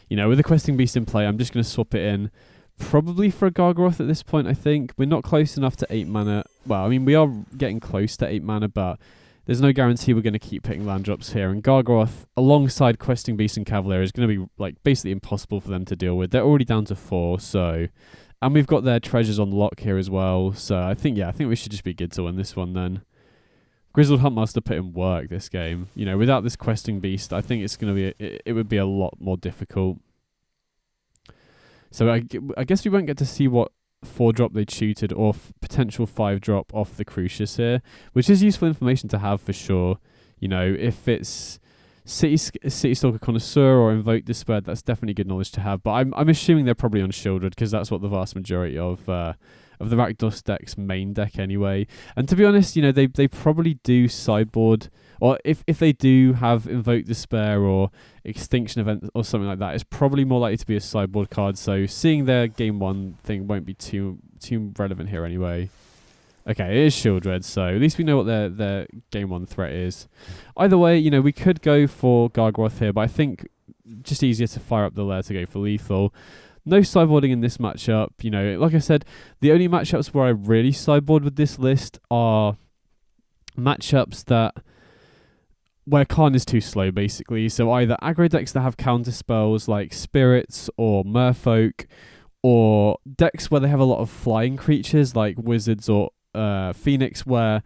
You know, with the Questing Beast in play, I'm just going to swap it in. Probably for a Gargaroth at this point, I think. We're not close enough to 8 mana. Well, I mean, we are getting close to 8 mana, but there's no guarantee we're going to keep hitting land drops here. And Gargaroth, alongside Questing Beast and Cavalier, is going to be like basically impossible for them to deal with. They're already down to 4, so... And we've got their treasures on lock here as well. So I think we should just be good to win this one then. Grizzled Huntmaster put in work this game. You know, without this Questing Beast, I think it's going to be it would be a lot more difficult. So I guess we won't get to see what 4-drop they tutored or potential 5-drop off the Crucius here, which is useful information to have for sure. You know, if it's City Stalker Connoisseur or Invoke Despair, that's definitely good knowledge to have. But I'm assuming they're probably on Shieldred, because that's what the vast majority of the Rakdos deck's main deck anyway. And to be honest, you know, they probably do sideboard, or if they do have Invoke Despair or Extinction Event or something like that, it's probably more likely to be a sideboard card. So seeing their game 1 thing won't be too relevant here anyway. Okay, it is Shieldred, so at least we know what their game 1 threat is. Either way, you know, we could go for Gargaroth here, but I think just easier to fire up the lair to go for lethal. No sideboarding in this matchup. You know, like I said, the only matchups where I really sideboard with this list are matchups where Khan is too slow, basically. So either aggro decks that have counter spells like Spirits or Merfolk, or decks where they have a lot of flying creatures like Wizards or Phoenix, where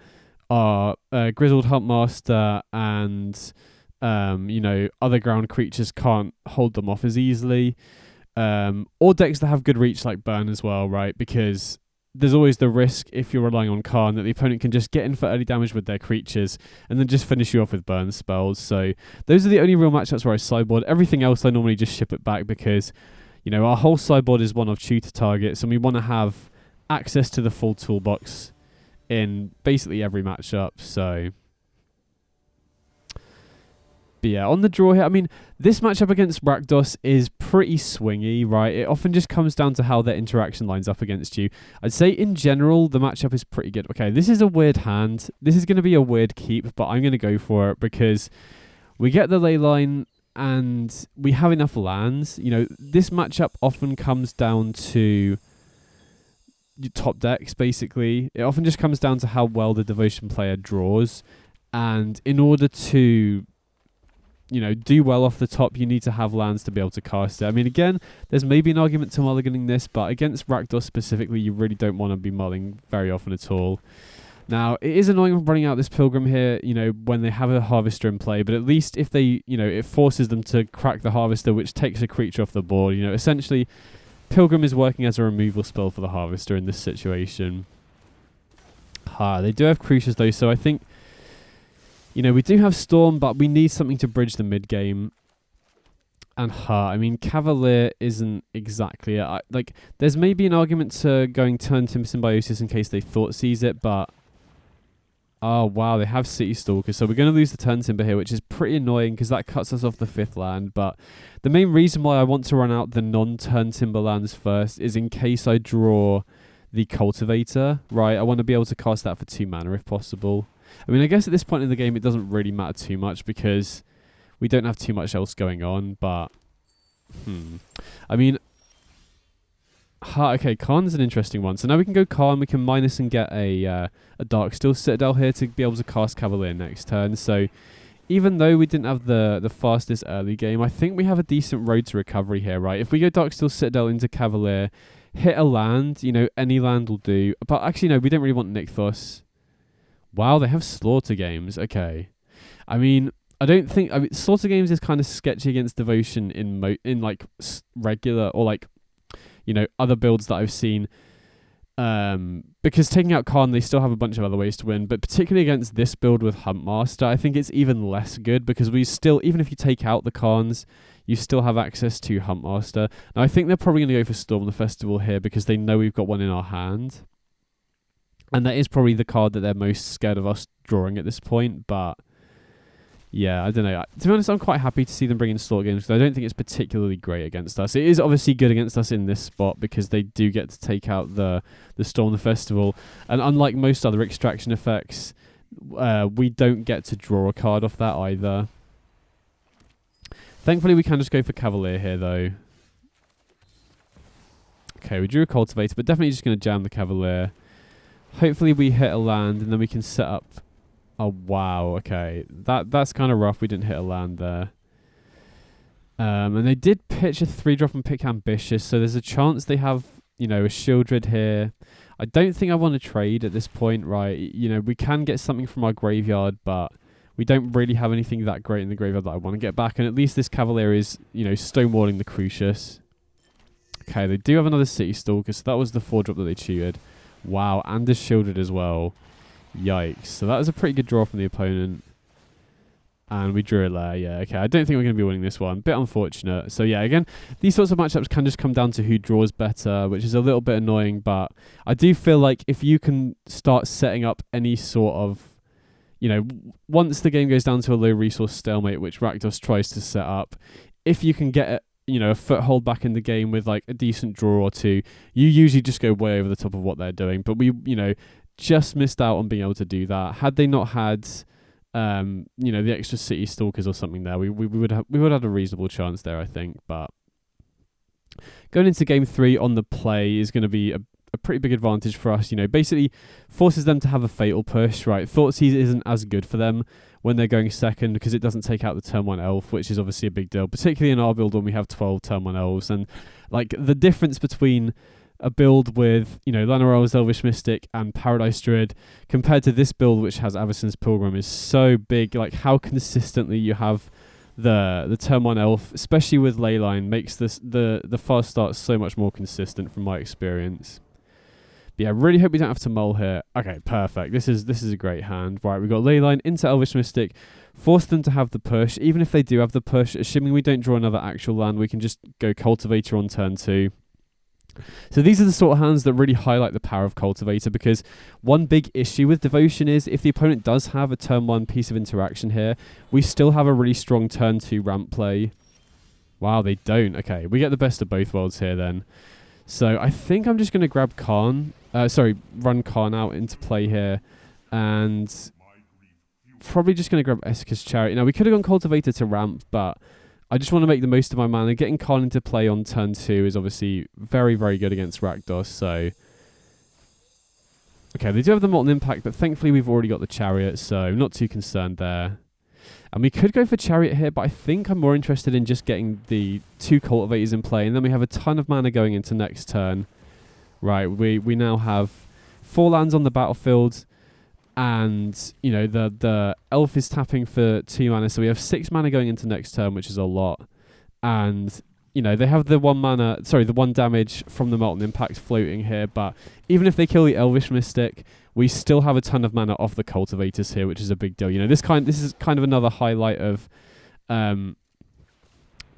our Grizzled Huntmaster and other ground creatures can't hold them off as easily. Or decks that have good reach like Burn as well, right? Because there's always the risk, if you're relying on Karn, that the opponent can just get in for early damage with their creatures and then just finish you off with burn spells. So those are the only real matchups where I sideboard. Everything else I normally just ship it back because, our whole sideboard is one of tutor targets and we want to have access to the full toolbox in basically every matchup. So, but yeah, on the draw here, this matchup against Rakdos is pretty swingy, right? It often just comes down to how their interaction lines up against you. I'd say in general, the matchup is pretty good. Okay, this is a weird hand. This is going to be a weird keep, but I'm going to go for it because we get the ley line and we have enough lands. This matchup often comes down to top decks, basically. It often just comes down to how well the Devotion player draws. And in order to do well off the top, you need to have lands to be able to cast it. Again, there's maybe an argument to mulliganing this, but against Rakdos specifically, you really don't want to be mulling very often at all. Now, it is annoying running out this Pilgrim here, when they have a Harvester in play, but at least if they, it forces them to crack the Harvester, which takes a creature off the board. Essentially, Pilgrim is working as a removal spell for the Harvester in this situation. They do have creatures though, so I think we do have Storm, but we need something to bridge the mid-game. And Cavalier isn't exactly it. There's maybe an argument to going Turn-Timber Symbiosis in case they Thought Seize it, but... Oh, wow, they have City Stalker, so we're going to lose the Turn-Timber here, which is pretty annoying because that cuts us off the 5th land. But the main reason why I want to run out the non-Turn-Timber lands first is in case I draw the Cultivator, right? I want to be able to cast that for 2 mana if possible. I guess at this point in the game, it doesn't really matter too much because we don't have too much else going on, but... okay, Karn's an interesting one. So now we can go Karn, we can minus and get a Darksteel Citadel here to be able to cast Cavalier next turn. So even though we didn't have the fastest early game, I think we have a decent road to recovery here, right? If we go Darksteel Citadel into Cavalier, hit a land, any land will do. But actually, no, we don't really want Nykthos. Wow, they have Slaughter Games. Okay. I don't think... Slaughter Games is kind of sketchy against Devotion in regular or other builds that I've seen. Because taking out Karn, they still have a bunch of other ways to win. But particularly against this build with Huntmaster, I think it's even less good because we still... Even if you take out the Karns, you still have access to Huntmaster. Now, I think they're probably going to go for Storm the Festival here because they know we've got one in our hand. And that is probably the card that they're most scared of us drawing at this point. But, yeah, I don't know. To be honest, I'm quite happy to see them bring in Slaughter Games because I don't think it's particularly great against us. It is obviously good against us in this spot because they do get to take out the Storm the Festival. And unlike most other extraction effects, we don't get to draw a card off that either. Thankfully, we can just go for Cavalier here, though. Okay, we drew a Cultivator, but definitely just going to jam the Cavalier. Hopefully we hit a land and then we can set up... Oh, wow, okay. That's kind of rough. We didn't hit a land there. And they did pitch a 3-drop and pick Ambitious, so there's a chance they have, a Shieldred here. I don't think I want to trade at this point, right? We can get something from our graveyard, but we don't really have anything that great in the graveyard that I want to get back. And at least this Cavalier is, stonewalling the Crucius. Okay, they do have another City Stalker, so that was the 4-drop that they tutored. Wow, and is shielded as well. Yikes. So that was a pretty good draw from the opponent. And we drew a lair. Yeah, okay. I don't think we're going to be winning this one. Bit unfortunate. So yeah, again, these sorts of matchups can just come down to who draws better, which is a little bit annoying. But I do feel like if you can start setting up any sort of, once the game goes down to a low resource stalemate, which Rakdos tries to set up, if you can get a foothold back in the game with a decent draw or two, you usually just go way over the top of what they're doing. But we, just missed out on being able to do that. Had they not had, the extra City Stalkers or something there, we would have had a reasonable chance there, I think. But going into game 3 on the play is going to be a pretty big advantage for us. You know, basically forces them to have a fatal push, right? Thoughtseize isn't as good for them when they're going second because it doesn't take out the turn 1 elf, which is obviously a big deal, particularly in our build when we have 12 turn 1 elves. And like the difference between a build with, you know, Lanarel's Elvish Mystic and Paradise Druid compared to this build which has Avacyn's Pilgrim is so big. Like how consistently you have the turn 1 elf, especially with Leyline, makes this the fast start so much more consistent from my experience. But yeah, really hope we don't have to mull here. Okay, perfect. This is a great hand. Right, we've got Leyline into Elvish Mystic, force them to have the push. Even if they do have the push, assuming we don't draw another actual land, we can just go Cultivator on turn 2. So these are the sort of hands that really highlight the power of Cultivator, because one big issue with Devotion is if the opponent does have a turn 1 piece of interaction here, we still have a really strong turn 2 ramp play. Wow, they don't. Okay, we get the best of both worlds here then. So I think I'm just going to grab Khan. Run Khan out into play here. And probably just going to grab Esika's Chariot. Now, we could have gone Cultivator to ramp, but I just want to make the most of my mana. Getting Khan into play on turn 2 is obviously very, very good against Rakdos. So, okay, they do have the Molten Impact, but thankfully we've already got the Chariot, so I'm not too concerned there. And we could go for Chariot here, but I think I'm more interested in just getting the 2 Cultivators in play, and then we have a ton of mana going into next turn. Right, we now have 4 lands on the battlefield, and, you know, the elf is tapping for 2 mana, so we have 6 mana going into next turn, which is a lot. And, you know, they have the 1 damage from the Molten Impact floating here, but even if they kill the Elvish Mystic, we still have a ton of mana off the Cultivators here, which is a big deal. You know, this is kind of another highlight of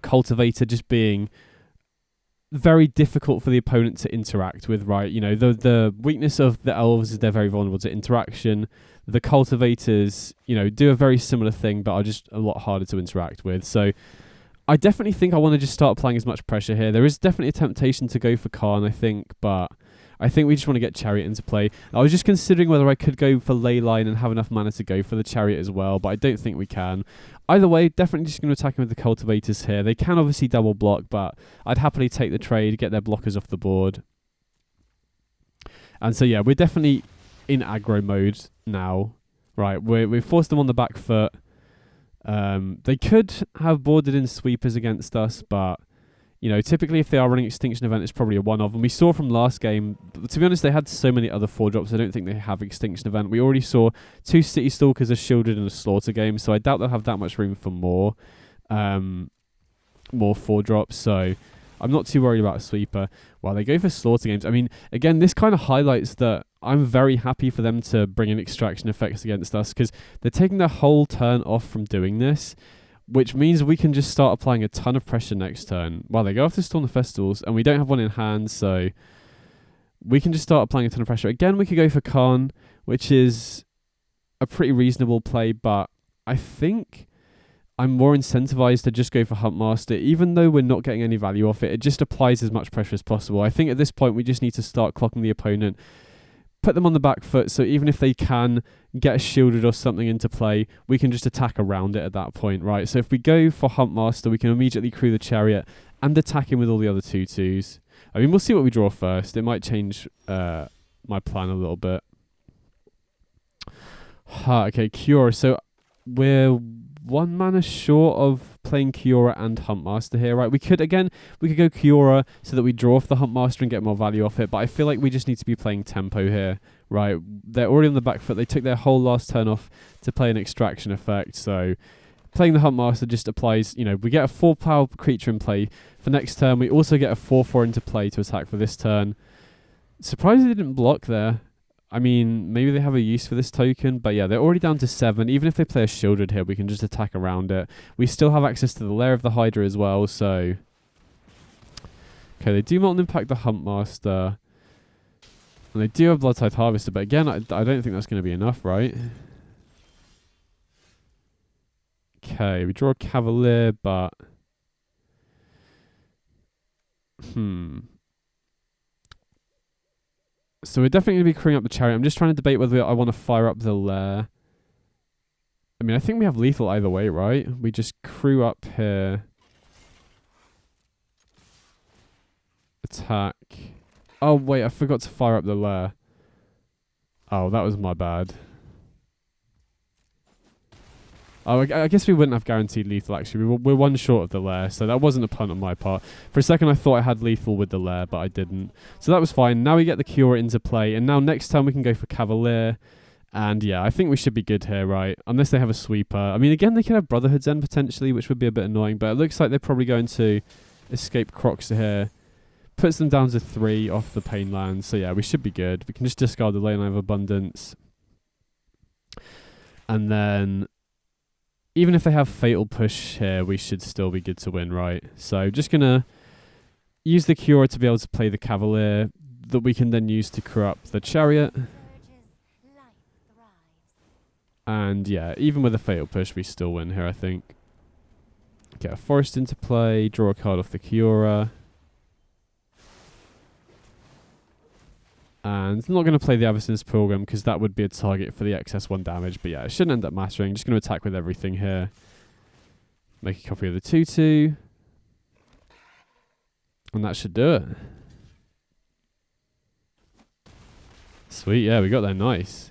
Cultivator just being very difficult for the opponent to interact with, right? You know, the weakness of the elves is they're very vulnerable to interaction. The Cultivators, you know, do a very similar thing, but are just a lot harder to interact with. So I definitely think I want to just start applying as much pressure here. There is definitely a temptation to go for Khan, I think, but I think we just want to get Chariot into play. I was just considering whether I could go for Leyline and have enough mana to go for the Chariot as well, but I don't think we can. Either way, definitely just going to attack him with the Cultivators here. They can obviously double block, but I'd happily take the trade, get their blockers off the board. And so yeah, we're definitely in aggro mode now. Right, we've forced them on the back foot. They could have boarded in sweepers against us, but you know, typically if they are running Extinction Event, it's probably a one-off. And we saw from last game, to be honest, they had so many other 4-drops, I don't think they have Extinction Event. We already saw 2 City Stalkers, a Shielded, and a Slaughter game, so I doubt they'll have that much room for more 4-drops, so I'm not too worried about a sweeper. While they go for Slaughter games, I mean, again, this kind of highlights that I'm very happy for them to bring in Extraction effects against us, because they're taking their whole turn off from doing this, which means we can just start applying a ton of pressure next turn. Well, they go after Storm the Festivals, and we don't have one in hand, so we can just start applying a ton of pressure. Again, we could go for Khan, which is a pretty reasonable play, but I think I'm more incentivized to just go for Huntmaster. Even though we're not getting any value off it, it just applies as much pressure as possible. I think at this point, we just need to start clocking the opponent, put them on the back foot, so even if they can get a Shielded or something into play, we can just attack around it at that point, right? So if we go for Huntmaster, we can immediately crew the Chariot and attack him with all the other 2/2s. I mean, we'll see what we draw first. It might change my plan a little bit. Okay, Kiora. So we're 1 mana short of playing Kiora and Huntmaster here, right? We could go Kiora so that we draw off the Huntmaster and get more value off it, but I feel like we just need to be playing tempo here, right? They're already on the back foot. They took their whole last turn off to play an Extraction effect, so playing the Huntmaster just applies, you know, we get a 4-power creature in play for next turn. We also get a 4/4 into play to attack for this turn. Surprised they didn't block there. I mean, maybe they have a use for this token, but yeah, they're already down to 7. Even if they play a Shielded here, we can just attack around it. We still have access to the Lair of the Hydra as well, so okay, they do Molten Impact the Huntmaster. And they do have Bloodtithe Harvester, but again, I don't think that's going to be enough, right? Okay, we draw a Cavalier, but so we're definitely going to be crewing up the Chariot. I'm just trying to debate whether I want to fire up the Lair. I mean, I think we have lethal either way, right? We just crew up here. Attack. Oh, wait, I forgot to fire up the lair. Oh, that was my bad. Oh, I guess we wouldn't have guaranteed lethal, actually. We're one short of the lair, so that wasn't a punt on my part. For a second, I thought I had lethal with the lair, but I didn't. So that was fine. Now we get the Cure into play, and now next time we can go for Cavalier. And yeah, I think we should be good here, right? Unless they have a sweeper. I mean, again, they could have Brotherhood's End potentially, which would be a bit annoying, but it looks like they're probably going to escape Crocs here. Puts them down to 3 off the Pain Land. So yeah, we should be good. We can just discard the Leyline of Abundance. And then even if they have Fatal Push here, we should still be good to win, right? So just going to use the Cure to be able to play the Cavalier that we can then use to corrupt the Chariot. And yeah, even with a Fatal Push, we still win here, I think. Get a Forest into play, draw a card off the Kiora. And I'm not going to play the Avacyn's Pilgrim because that would be a target for the excess 1 damage. But yeah, it shouldn't end up mattering. Just going to attack with everything here. Make a copy of the 2/2. And that should do it. Sweet, yeah, we got there, nice.